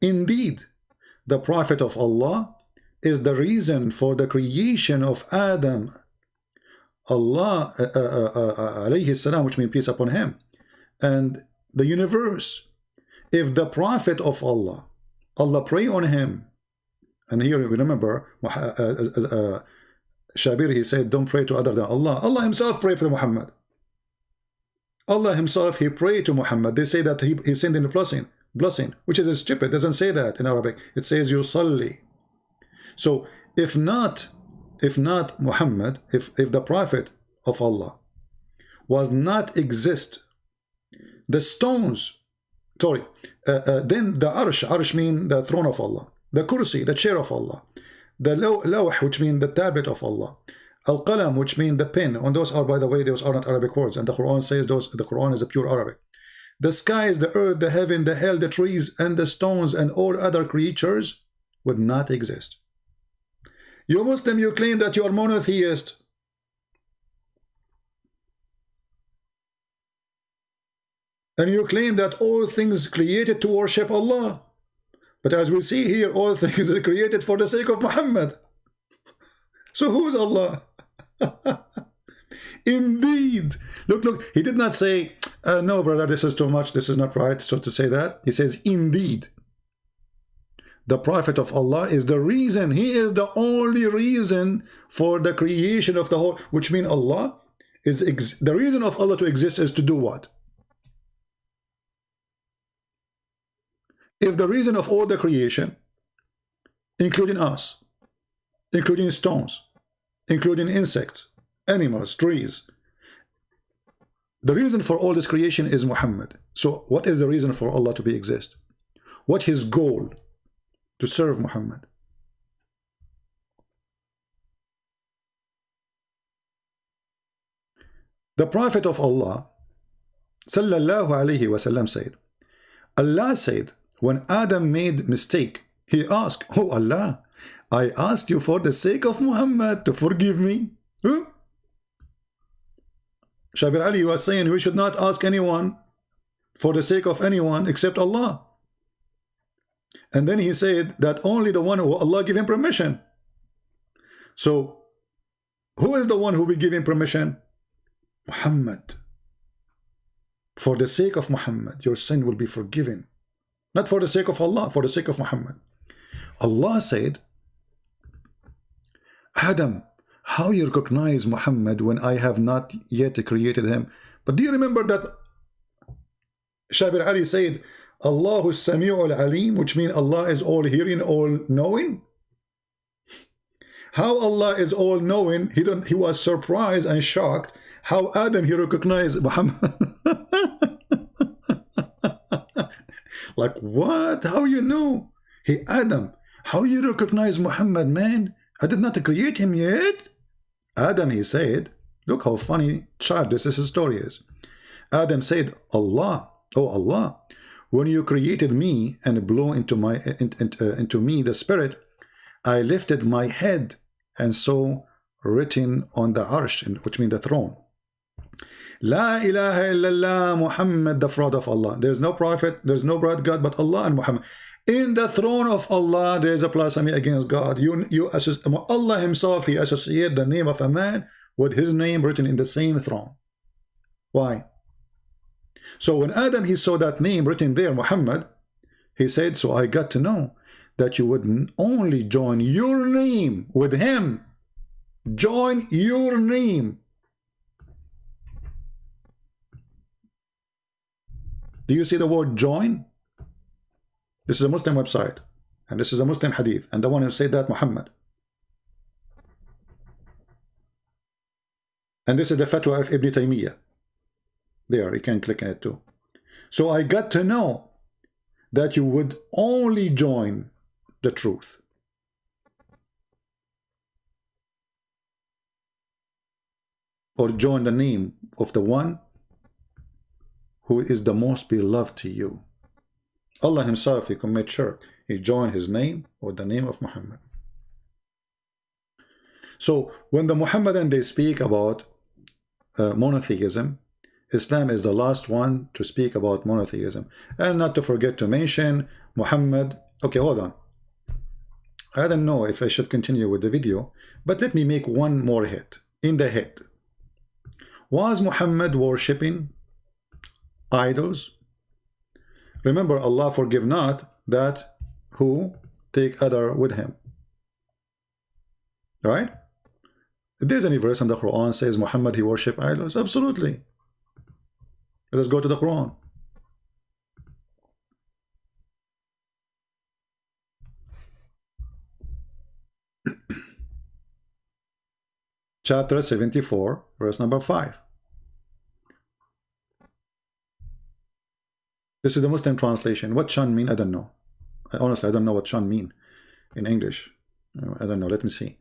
Indeed, the Prophet of Allah is the reason for the creation of Adam. Allah, alayhi salam, which means peace upon him, and the universe. If the Prophet of Allah pray on him, and here remember, Shabir, he said, don't pray to other than Allah. Allah himself prayed to Muhammad. Allah himself, he prayed to Muhammad. They say that he sent in a blessing, which is stupid. It doesn't say that in Arabic. It says yusalli. So if not Muhammad, if the Prophet of Allah was not exist, the stones, then the arsh mean the throne of Allah, the kursi, the chair of Allah, the lawh, which mean the tablet of Allah, al-qalam, which mean the pen, and those are, by the way, those are not Arabic words, and the Quran says the Quran is a pure Arabic. The skies, the earth, the heaven, the hell, the trees, and the stones, and all other creatures would not exist. You Muslim, you claim that you are monotheist. And you claim that all things created to worship Allah. But as we see here, all things are created for the sake of Muhammad. So who's Allah? Indeed. Look, he did not say, no, brother, this is too much, this is not right, so to say that. He says, indeed. The Prophet of Allah is the reason, he is the only reason for the creation of the whole, which means Allah is, the reason of Allah to exist is to do what? If the reason of all the creation, including us, including stones, including insects, animals, trees, the reason for all this creation is Muhammad. So what is the reason for Allah to exist? What his goal? To serve Muhammad. The Prophet of Allah sallallahu alayhi wasallam said, Allah said, when Adam made mistake, he asked, oh Allah, I asked you for the sake of Muhammad to forgive me. Huh? Shabir Ali was saying we should not ask anyone for the sake of anyone except Allah. And then he said that only the one who Allah give him permission. So who is the one who will give him permission? Muhammad. For the sake of Muhammad, your sin will be forgiven. Not for the sake of Allah, for the sake of Muhammad. Allah said, Adam, how you recognize Muhammad when I have not yet created him? But do you remember that Shabir Ali said, Allahu Sami'ul Alim, which means Allah is all hearing, all knowing. How Allah is all knowing, he was surprised and shocked how Adam he recognized Muhammad. Like, what? How you know? Hey Adam, how you recognize Muhammad, man? I did not create him yet. Adam, he said, look how funny child this story is. Adam said, Allah, oh Allah, when you created me and blew into me the spirit, I lifted my head and saw written on the arsh, which means the throne, La ilaha illallah Muhammad, the fraud of Allah. There's no prophet, there's no God but Allah and Muhammad. In the throne of Allah, there is a blasphemy against God. Allah himself, he associated the name of a man with his name written in the same throne. Why? So when Adam, he saw that name written there, Muhammad, he said, so I got to know that you would only join your name with him. Join your name. Do you see the word join? This is a Muslim website, and this is a Muslim hadith, and the one who said that, Muhammad. And this is the fatwa of Ibn Taymiyyah. There, you can click on it too. So I got to know that you would only join the truth. Or join the name of the one who is the most beloved to you. Allah himself, he commit shirk. He joined his name with the name of Muhammad. So when the Muhammadan, they speak about monotheism, Islam is the last one to speak about monotheism. And not to forget to mention Muhammad. Okay, hold on. I don't know if I should continue with the video, but let me make one more hit. In the hit, was Muhammad worshipping idols? Remember, Allah forgive not that who take other with him. Right? If there's any verse in the Quran says Muhammad he worship idols, absolutely. Let us go to the Quran. Chapter 74, verse number 5. This is the Muslim translation. What shan mean? I don't know. Honestly, I don't know what shan mean in English. I don't know. Let me see.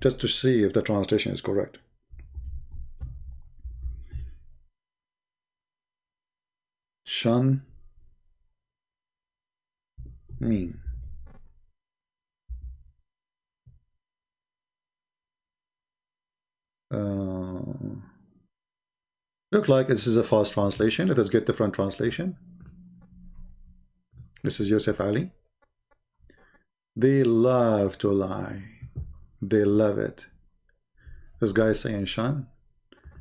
Just to see if the translation is correct. Shan mean. Look like this is a false translation. Let us get different translation. This is Yusuf Ali. They love to lie. They love it. This guy is saying shan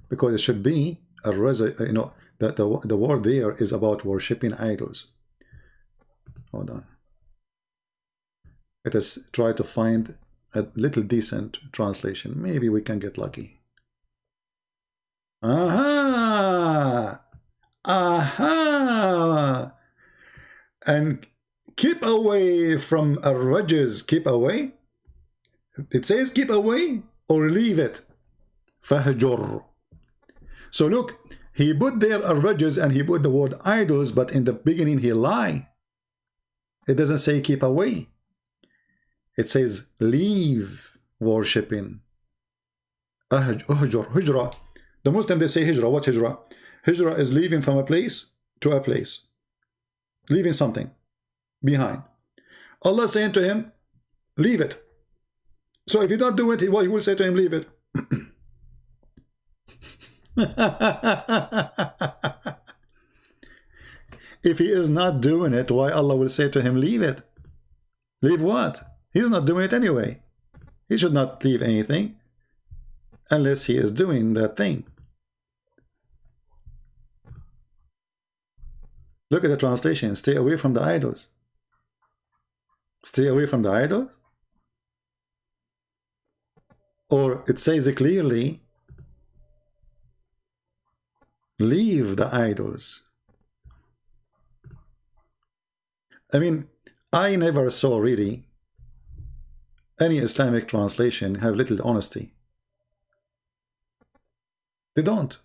because it should be a that the word there is about worshipping idols. Hold on. Let us try to find a little decent translation. Maybe we can get lucky. Aha! Aha! And keep away from ar-rajz. Keep away. It says keep away or leave it. Fahjur. So look, he put there ar-rajz and he put the word idols, but in the beginning he lied. It doesn't say keep away. It says leave worshipping. Uhjur, hijra. The Muslim, they say hijra. What hijra? Hijra is leaving from a place to a place. Leaving something behind. Allah saying to him, leave it. So if you don't do it, what he will say to him, leave it. If he is not doing it, why Allah will say to him, leave it? Leave what? He's not doing it anyway. He should not leave anything unless he is doing that thing. Look at the translation. Stay away from the idols. Stay away from the idols? Or it says clearly, leave the idols. I mean, I never saw really any Islamic translation have little honesty. They don't.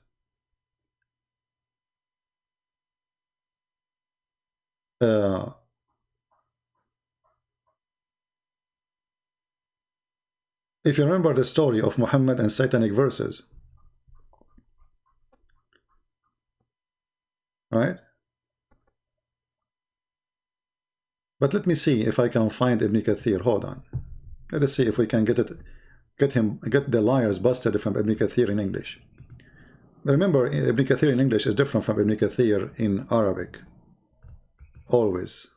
If you remember the story of Muhammad and satanic verses, right? But let me see if I can find Ibn Kathir. Hold on. Let us see if we can get the liars busted from Ibn Kathir in English. Remember, Ibn Kathir in English is different from Ibn Kathir in Arabic. Always.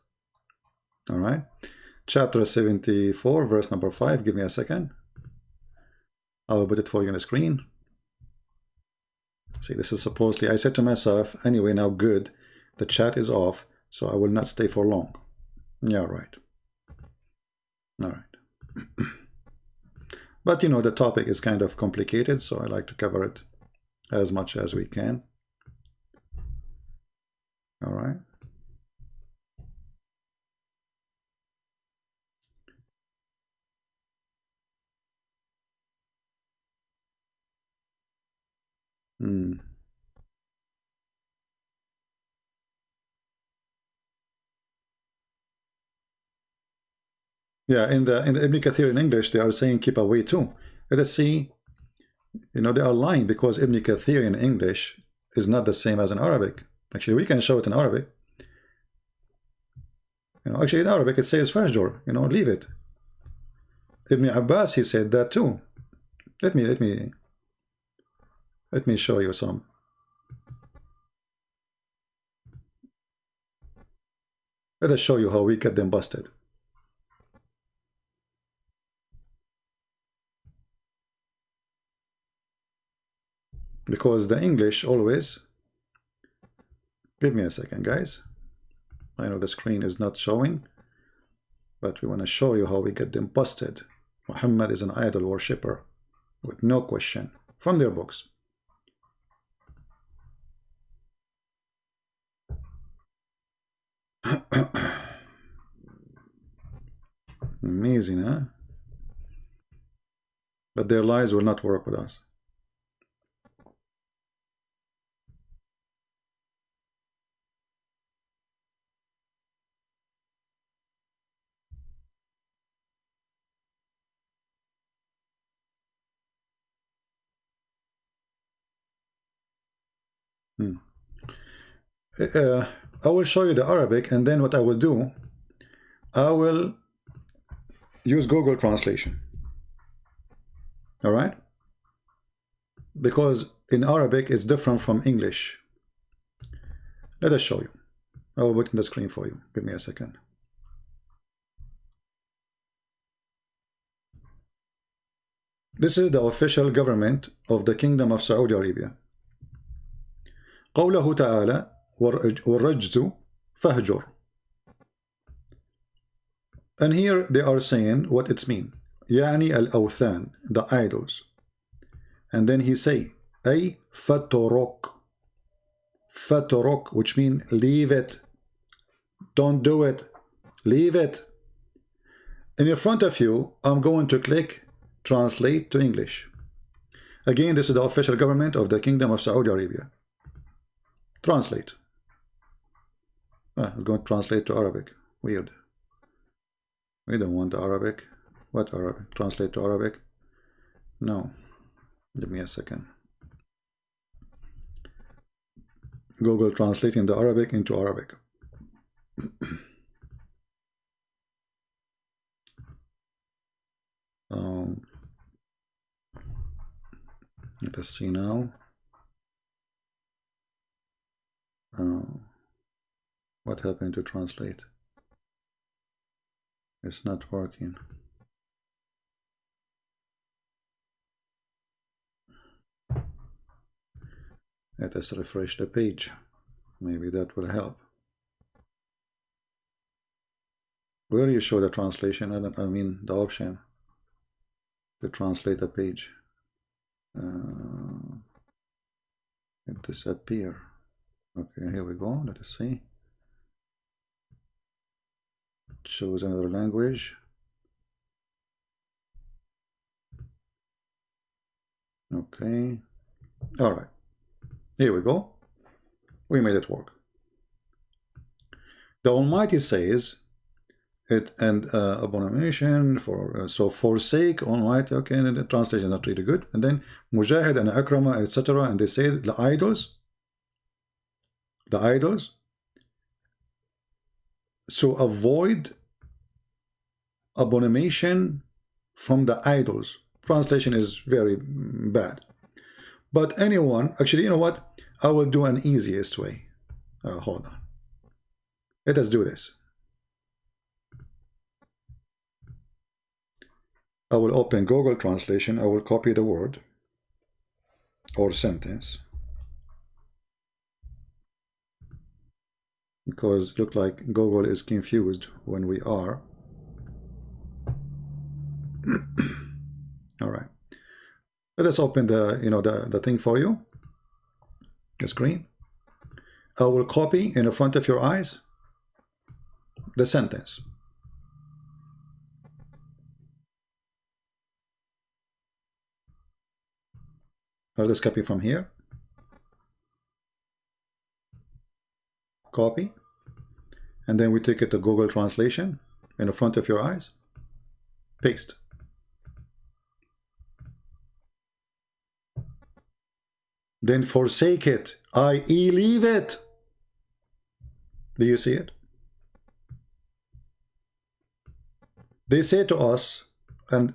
All right. Chapter 74, verse number 5. Give me a second. I will put it for you on the screen. See, this is supposedly, I said to myself, anyway, now good, the chat is off, so I will not stay for long. Yeah, right. All right. But you know, the topic is kind of complicated, so I like to cover it as much as we can. All right. Yeah, in the Ibn Kathir in English, they are saying keep away too. Let us see. You know, they are lying because Ibn Kathir in English is not the same as in Arabic. Actually, we can show it in Arabic. You know, actually in Arabic it says fajr. You know, leave it. Ibn Abbas, he said that too. Let me show you some. Let us show you how we get them busted. Because the English always, give me a second, guys. I know the screen is not showing, but we want to show you how we get them busted. Muhammad is an idol worshipper, with no question, from their books. Amazing, huh? But their lies will not work with us. I will show you the Arabic, and then what I will do, I will use Google Translation. All right? Because in Arabic it's different from English. Let us show you. I will put in the screen for you. Give me a second. This is the official government of the Kingdom of Saudi Arabia. قوله تعالى والرجز فهجر. And here they are saying what it's mean. يعني الأوثان, the idols. And then he say أي فترك. فترك, which mean leave it. Don't do it. Leave it. And in front of you, I'm going to click translate to English. Again, this is the official government of the Kingdom of Saudi Arabia. Translate. I'm going to translate to Arabic. Weird. We don't want Arabic. What Arabic? Translate to Arabic? No. Give me a second. Google translating the Arabic into Arabic. Let us see now. What happened to translate? It's not working. Let us refresh the page. Maybe that will help. Where you show the translation, I mean the option to translate the page. It disappear. Okay, here we go. Let us see. choose another language. Okay. All right. Here we go. We made it work. The Almighty says it, and abomination for so forsake Almighty. Okay, and the translation is not really good. And then Mujahid and Akrama, etc. And they say the idols. So avoid abomination from the idols. Translation is very bad. But anyone, actually, you know what? I will do an easiest way. Hold on. Let us do this. I will open Google Translation. I will copy the word or sentence, because it looks like Google is confused when we are. All right. Let us open the the thing for you. The screen. I will copy in the front of your eyes the sentence. I'll just copy from here. Copy. And then we take it to Google Translation in the front of your eyes. Paste. Then forsake it, i.e. leave it. Do you see it? They say to us, and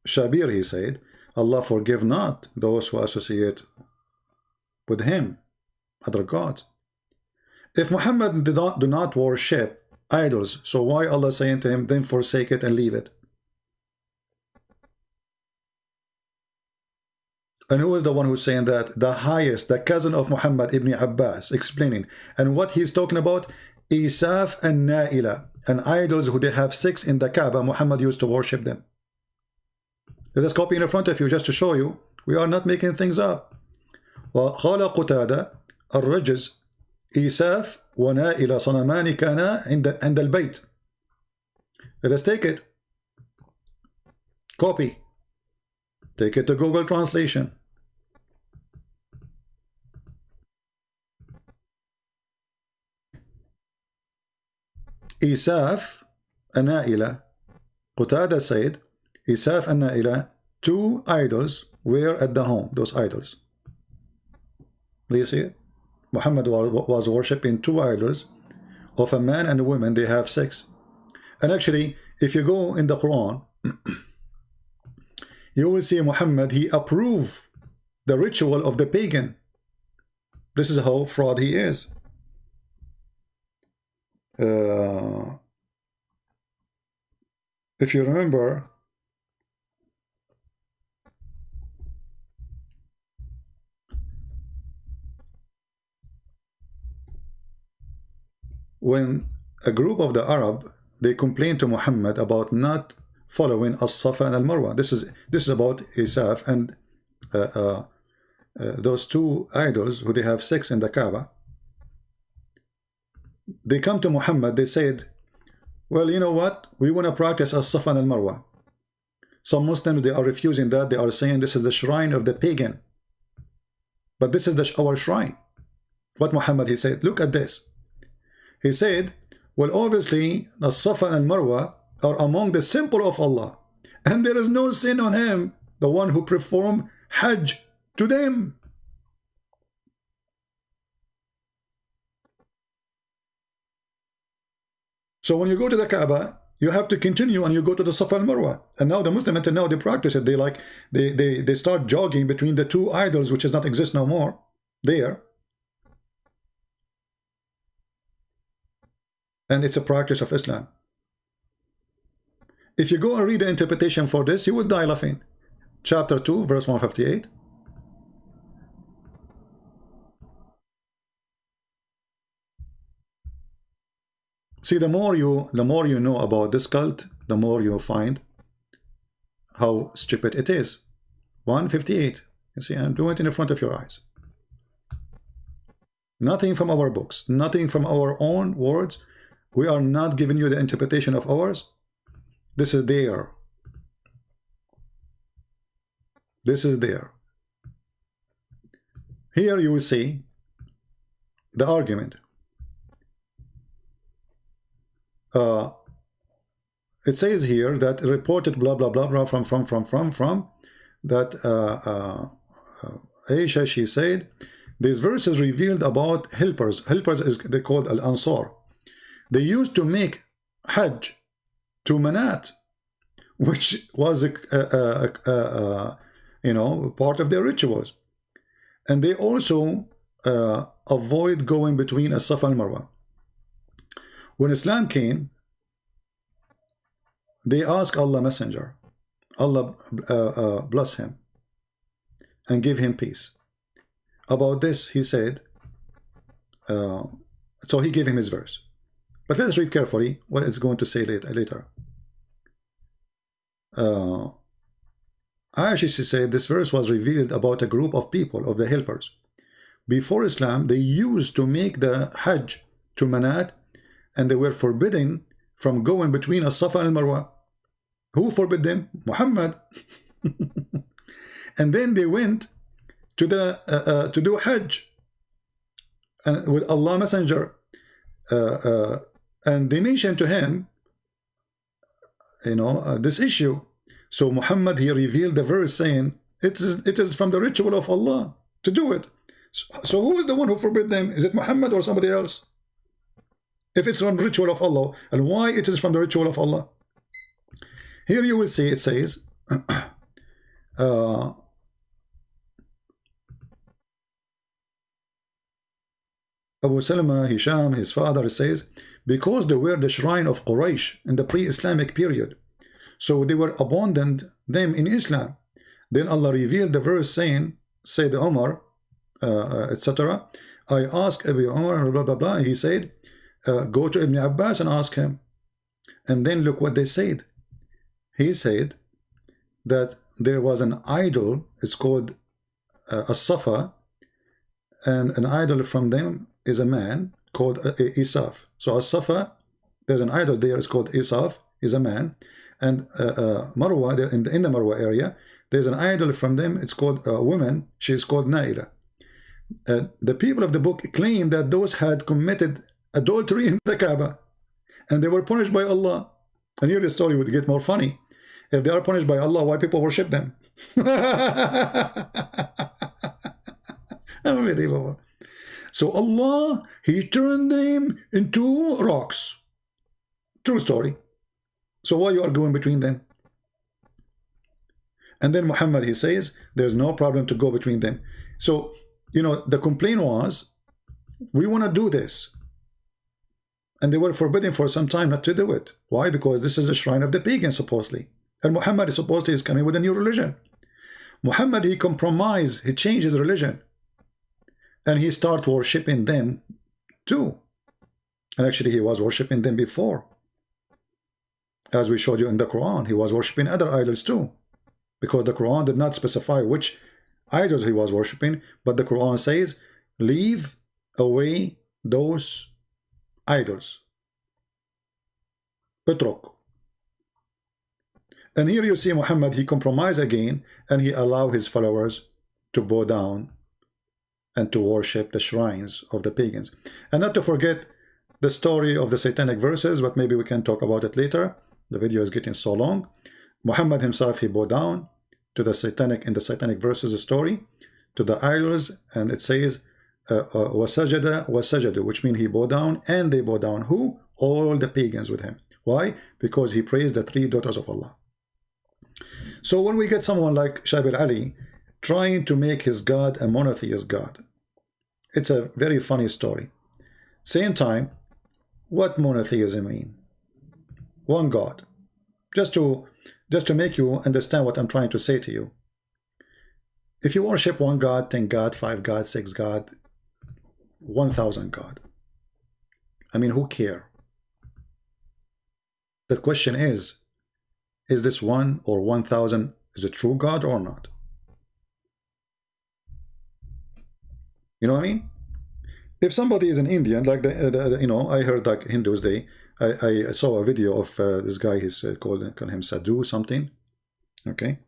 Shabir, he said, Allah forgive not those who associate with him, other gods. If Muhammad do not worship idols, so why Allah saying to him, then forsake it and leave it? And who is the one who's saying that? The highest, the cousin of Muhammad ibn Abbas, explaining. And what he's talking about, Isaf and Naila, and idols who they have 6 in the Kaaba, Muhammad used to worship them. Let us copy in front of you just to show you we are not making things up. وقال قتادة الرجز إيساف ونائل صنمان كانا عند البيت. Let us take it. Copy. Take it to Google Translation. Isaf and Naila. Qatada said, Isaf and Naila, 2 idols were at the home, those idols. Do you see it? Muhammad was worshipping 2 idols of a man and a woman. They have 6. And actually, if you go in the Quran, you will see Muhammad, he approved the ritual of the pagan. This is how fraud he is. If you remember, when a group of the Arab, they complained to Muhammad about not following as-Safa and al-Marwa. This is about Isaf and those 2 idols who they have 6 in the Kaaba. They come to Muhammad, they said, well, you know what, we want to practice as-Safa and al-Marwa. Some Muslims, they are refusing that. They are saying this is the shrine of the pagan, but this is our shrine. What Muhammad, he said, look at this. He said, well, obviously as-Safa and al-Marwa are among the simple of Allah, and there is no sin on him, the one who perform Hajj to them. So when you go to the Kaaba, you have to continue and you go to the Safa and Marwa. And now the Muslim, until now, they practice it. They start jogging between the 2 idols, which does not exist no more there. And it's a practice of Islam. If you go and read the interpretation for this, you will die laughing. Chapter 2, verse 158. See, the more you know about this cult, the more you find how stupid it is. 158. You see, I'm doing it in the front of your eyes. Nothing from our books, nothing from our own words. We are not giving you the interpretation of ours. This is there. This is there. Here you will see the argument. It says here that reported blah blah blah blah from that Aisha, she said these verses revealed about helpers. Helpers is they called al-ansar. They used to make hajj to Manat, which was you know, part of their rituals, and they also avoid going between as-Safa and Marwa. When Islam came, they asked Allah Messenger, Allah bless him and give him peace. About this, he said, so he gave him his verse. But let us read carefully what it's going to say later. Aisha, she said, this verse was revealed about a group of people, of the helpers. Before Islam, they used to make the Hajj to Manat, and they were forbidden from going between as-Safa and Marwa. Who forbid them? Muhammad. And then they went to the to do Hajj and with Allah Messenger, and they mentioned to him, you know, this issue. So Muhammad, he revealed the verse saying it is from the ritual of Allah to do it. So who is the one who forbid them? Is it Muhammad or somebody else? If it's from the ritual of Allah, and why it is from the ritual of Allah? Here you will see it says Abu Salama, Hisham, his father, says, because they were the shrine of Quraysh in the pre-Islamic period, so they were abandoned them in Islam. Then Allah revealed the verse saying, said Umar, etc. I asked Abu Umar, blah blah blah. He said, go to Ibn Abbas and ask him. And then look what they said. He said that there was an idol, it's called a Safa, and an idol from them is a man called Isaf. So a Safa, there's an idol there, it's called Isaf, is a man. And Marwa, in the Marwa area, there's an idol from them, it's called a woman, she's called Naila. The people of the book claim that those had committed adultery in the Kaaba, and they were punished by Allah. And here the story would get more funny. If they are punished by Allah, why people worship them? Unbelievable. So Allah, he turned them into rocks. True story. So why you are going between them? And then Muhammad, he says, there's no problem to go between them. So, you know, the complaint was, we want to do this. And they were forbidden for some time not to do it. Why? Because this is the shrine of the pagans, supposedly. And Muhammad supposedly is coming with a new religion. Muhammad, he compromised, he changed his religion. And he started worshipping them too. And actually he was worshipping them before. As we showed you in the Quran, he was worshipping other idols too. Because the Quran did not specify which idols he was worshipping, but the Quran says, leave away those idols. Utruk. And here you see Muhammad, he compromised again, and he allowed his followers to bow down and to worship the shrines of the pagans. And not to forget the story of the satanic verses, but maybe we can talk about it later. The video is getting so long. Muhammad himself, he bowed down to the satanic, in the satanic verses story, to the idols, and it says, wasajada wasajadu, which means he bowed down, and they bowed down. Who? All the pagans with him. Why? Because he praised the three daughters of Allah. So when we get someone like Shabir Ali trying to make his God a monotheist God, it's a very funny story. Same time, what monotheism mean? One God. Just to make you understand what I'm trying to say to you. If you worship one God, 10 God, 5 God, 6 God, 1,000 God, I mean, who care? The question is this 1 or 1,000 is a true God or not? You know what I mean? If somebody is an Indian, like you know, I heard like Hindus, they I saw a video of this guy. He's called him Sadhu something. Okay,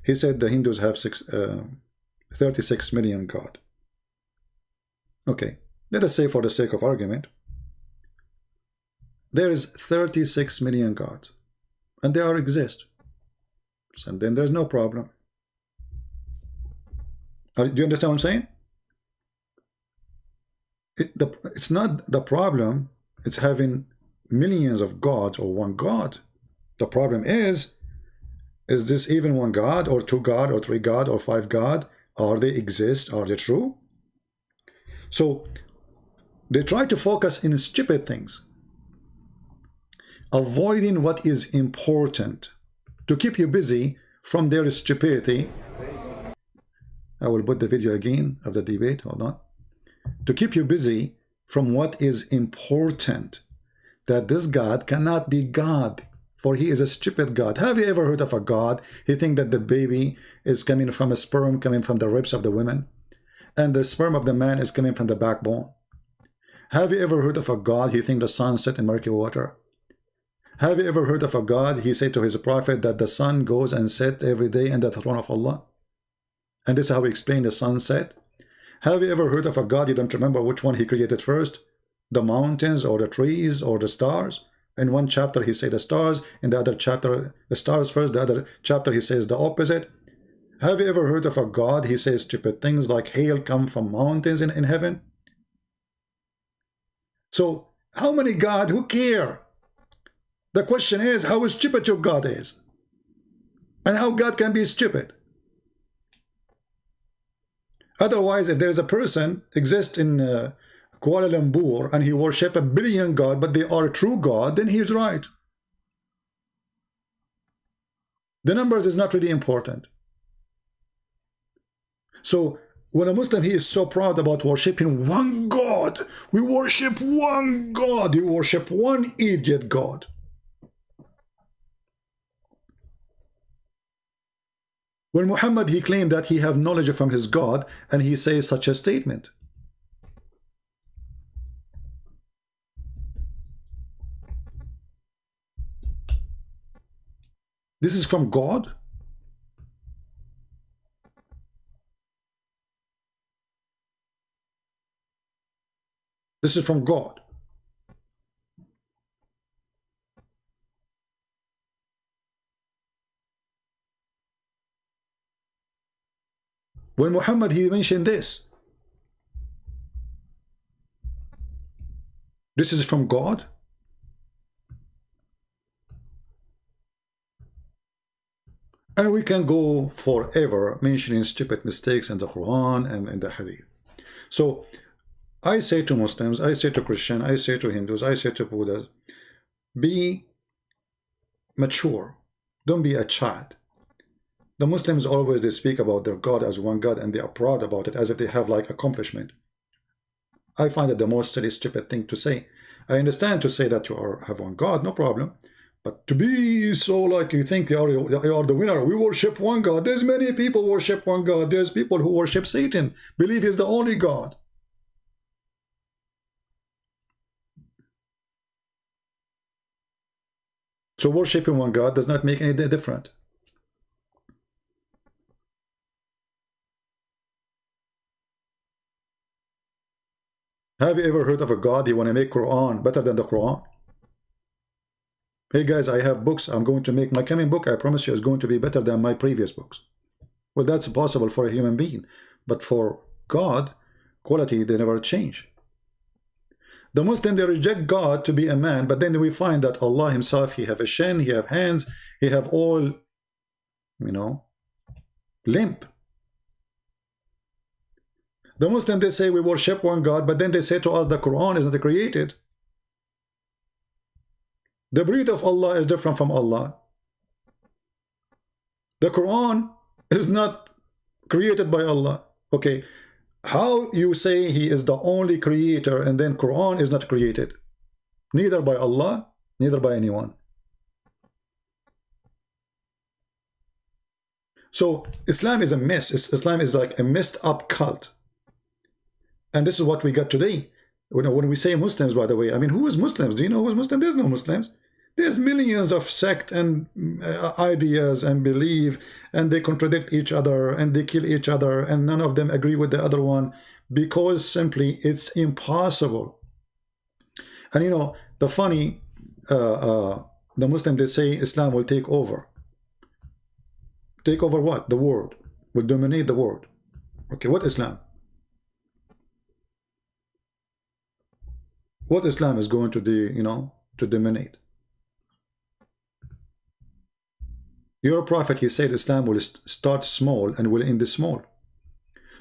he said the Hindus have 36 million God. Okay, let us say for the sake of argument, there is 36 million gods, and they are exist. And then there's no problem. Do you understand what I'm saying? It's not the problem. It's having millions of gods or one God. The problem is this even one God or two God or three God or five God? Are they exist? Are they true? So they try to focus in stupid things, avoiding what is important to keep you busy from their stupidity. I will put the video again of the debate. Hold on. To keep you busy from what is important, that this God cannot be God, for he is a stupid God. Have you ever heard of a God? He think that the baby is coming from a sperm coming from the ribs of the women, and the sperm of the man is coming from the backbone. Have you ever heard of a God? He think the sun set in murky water. Have you ever heard of a God? He said to his prophet that the sun goes and set every day in the throne of Allah. And this is how he explained the sunset. Have you ever heard of a God? You don't remember which one he created first? The mountains or the trees or the stars? In one chapter he said the stars, in the other chapter the stars first, the other chapter he says the opposite. Have you ever heard of a God? He says stupid things like hail come from mountains in heaven. So how many God? Who care? The question is how stupid your God is, and how God can be stupid. Otherwise, if there is a person exists in Kuala Lumpur and he worship a billion God, but they are a true God, then he is right. The numbers is not really important. So when a Muslim, he is so proud about worshiping one God. We worship one God. You worship one idiot God. When Muhammad, he claimed that he have knowledge from his God, and he says such a statement. This is from God? This is from God. When Muhammad, he mentioned this. This is from God. And we can go forever mentioning stupid mistakes in the Quran and in the Hadith. So I say to Muslims, I say to Christians, I say to Hindus, I say to Buddhas, be mature. Don't be a child. The Muslims always, they speak about their God as one God, and they are proud about it as if they have like accomplishment. I find it the most silly, stupid thing to say. I understand to say that you have one God, no problem. But to be so like you think you are the winner, we worship one God. There's many people worship one God. There's people who worship Satan, believe he's the only God. So worshiping one God does not make any difference. Have you ever heard of a God? He want to make Quran better than the Quran? Hey guys, I have books. I'm going to make my coming book. I promise you, is going to be better than my previous books. Well, that's possible for a human being, but for God, quality, they never change. The Muslim, they reject God to be a man, but then we find that Allah himself, he have a shin, he have hands, he have all, you know, limp. The Muslim, they say we worship one God, but then they say to us the Quran is not created. The breed of Allah is different from Allah. The Quran is not created by Allah. Okay, how you say he is the only creator and then Quran is not created? Neither by Allah, neither by anyone. So Islam is a mess. Islam is like a messed up cult. And this is what we got today. When we say Muslims, by the way, I mean, who is Muslims? Do you know who is Muslim? There's no Muslims. There's millions of sect and ideas and belief, and they contradict each other and they kill each other, and none of them agree with the other one because simply it's impossible. And you know, the funny, the Muslim, they say Islam will take over. Take over what? The world. Will dominate the world. Okay, what Islam? What Islam is going to do, you know, to dominate? Your prophet, he said Islam will start small and will end small.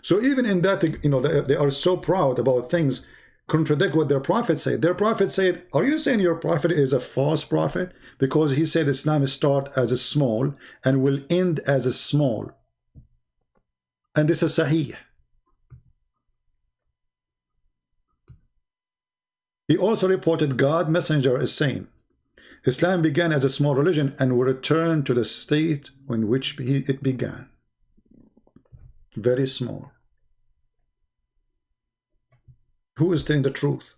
So even in that, you know, they are so proud about things contradict what their prophet said. Their prophet said, are you saying your prophet is a false prophet? Because he said Islam will start as a small and will end as a small. And this is Sahih. He also reported God messenger is saying, Islam began as a small religion and will return to the state in which it began. Very small. Who is telling the truth?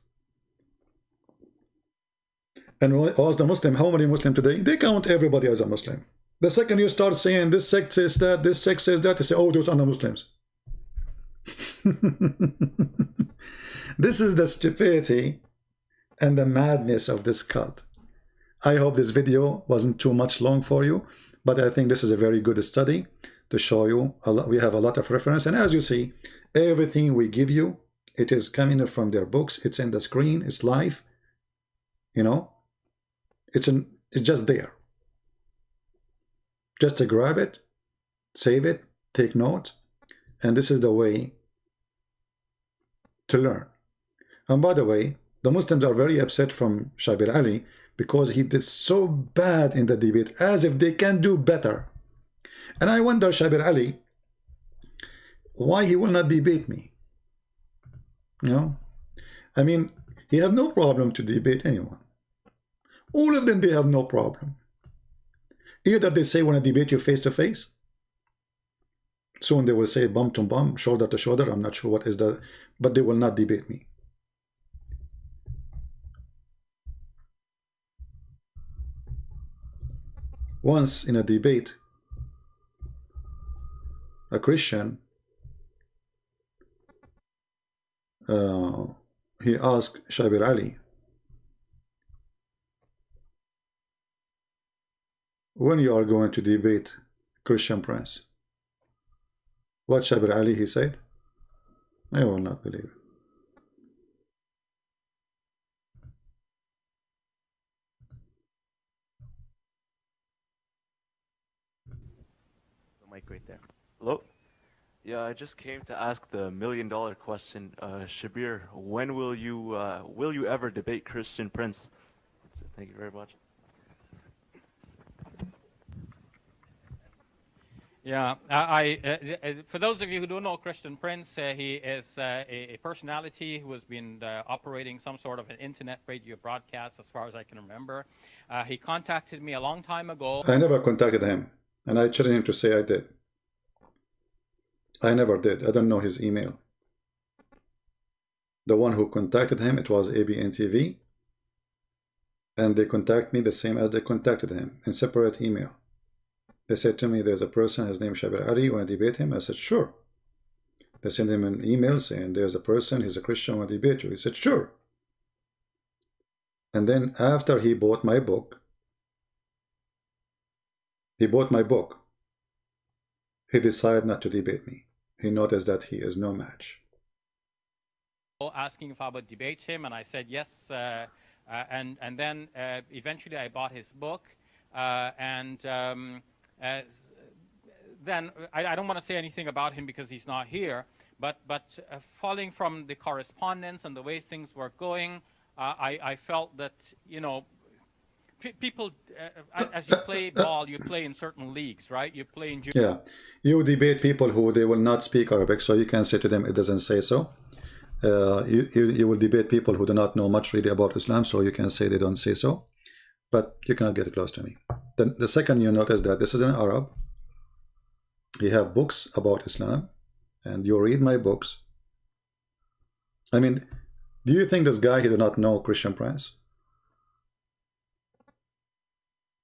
And as the Muslim, how many Muslims today? They count everybody as a Muslim. The second you start saying this sect says that, this sect says that, they say, oh, those are not Muslims. This is the stupidity and the madness of this cult. I hope this video wasn't too much long for you, but I think this is a very good study to show you a lot. We have a lot of reference, and as you see, everything we give you, it is coming from their books. It's in the screen. It's live. You know, it's just there. Just to grab it, save it, take notes, and this is the way to learn. And by the way, the Muslims are very upset from Shabir Ali because he did so bad in the debate, as if they can do better. And I wonder, Shabir Ali, why he will not debate me. You know, I mean, he have no problem to debate anyone. All of them, they have no problem. Either they say, want to debate you face to face. Soon they will say bum to bum, shoulder to shoulder. I'm not sure what is that, but they will not debate me. Once in a debate, a Christian, he asked Shabir Ali, when you are going to debate Christian Prince? What Shabir Ali, he said? I will not believe it. Mic right there. Hello? Yeah, I just came to ask the million-dollar question. Shabir, when will you ever debate Christian Prince? Thank you very much. Yeah, for those of you who don't know Christian Prince, he is a personality who has been operating some sort of an internet radio broadcast as far as I can remember. He contacted me a long time ago. I never contacted him, and I challenged him to say I did. I never did. I don't know his email. The one who contacted him, it was EN115, and they contact me the same as they contacted him in separate email. They said to me, there's a person, his name is Shabir Ali, you want to debate him? I said, sure. They sent him an email saying, there's a person, he's a Christian, want to debate you? He said, sure. And then after he bought my book, he decided not to debate me. He noticed that he is no match. Asking if I would debate him, and I said yes. And then eventually I bought his book, then I don't want to say anything about him because he's not here, but following from the correspondence and the way things were going, I felt that, you know, people, as you play ball, you play in certain leagues, right? You play in... Yeah, you debate people who they will not speak Arabic, so you can say to them, it doesn't say so. You will debate people who do not know much really about Islam, so you can say they don't say so, but you cannot get close to me. Then the second you notice that this is an Arab, he have books about Islam, and you read my books. I mean, Do you think this guy, he do not know Christian Prince?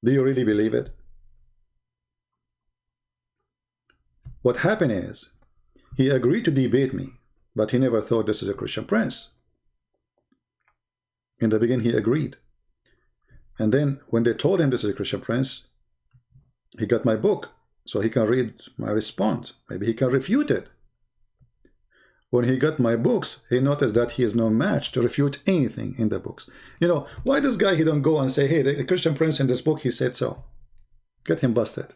Do you really believe it? What happened is, he agreed to debate me, but he never thought this is a Christian Prince. In the beginning, he agreed. And then when they told him this is a Christian Prince, he got my book, so he can read my response. Maybe he can refute it. When he got my books, he noticed that he is no match to refute anything in the books. You know, why this guy, he don't go and say, hey, the Christian Prince in this book, he said so. Get him busted.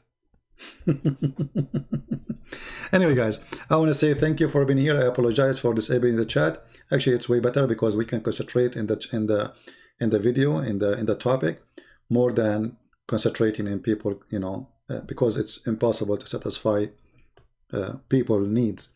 Anyway, guys, I want to say thank you for being here. I apologize for disabling the chat. Actually, it's way better because we can concentrate in the video, in the topic, more than concentrating in people, you know, because it's impossible to satisfy people needs.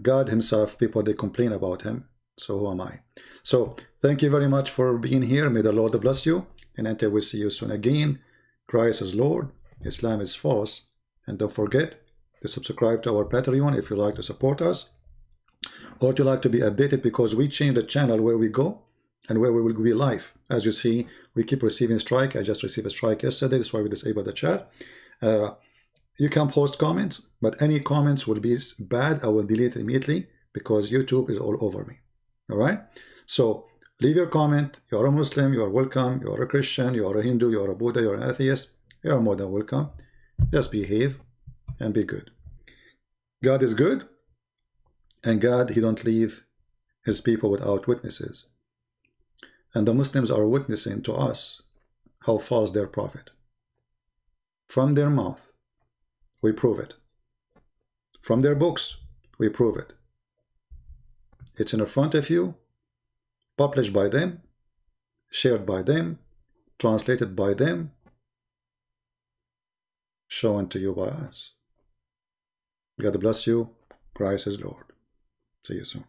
God himself, people, they complain about him, so who am I? So thank you very much for being here. May the Lord bless you, and until we see you soon again, Christ is Lord, Islam is false, and don't forget to subscribe to our Patreon if you like to support us, or to like to be updated, because we change the channel where we go and where we will be live. As you see, we keep receiving strike. I just received a strike yesterday, that's why we disabled the chat. You can post comments, but any comments will be bad. I will delete it immediately because YouTube is all over me. All right? So leave your comment. You are a Muslim, you are welcome. You are a Christian, you are a Hindu, you are a Buddha, you are an atheist. You are more than welcome. Just behave and be good. God is good, and God, he don't leave his people without witnesses. And the Muslims are witnessing to us how false their prophet. From their mouth, we prove it. From their books, we prove it. It's in front of you, published by them, shared by them, translated by them, shown to you by us. God bless you. Christ is Lord. See you soon.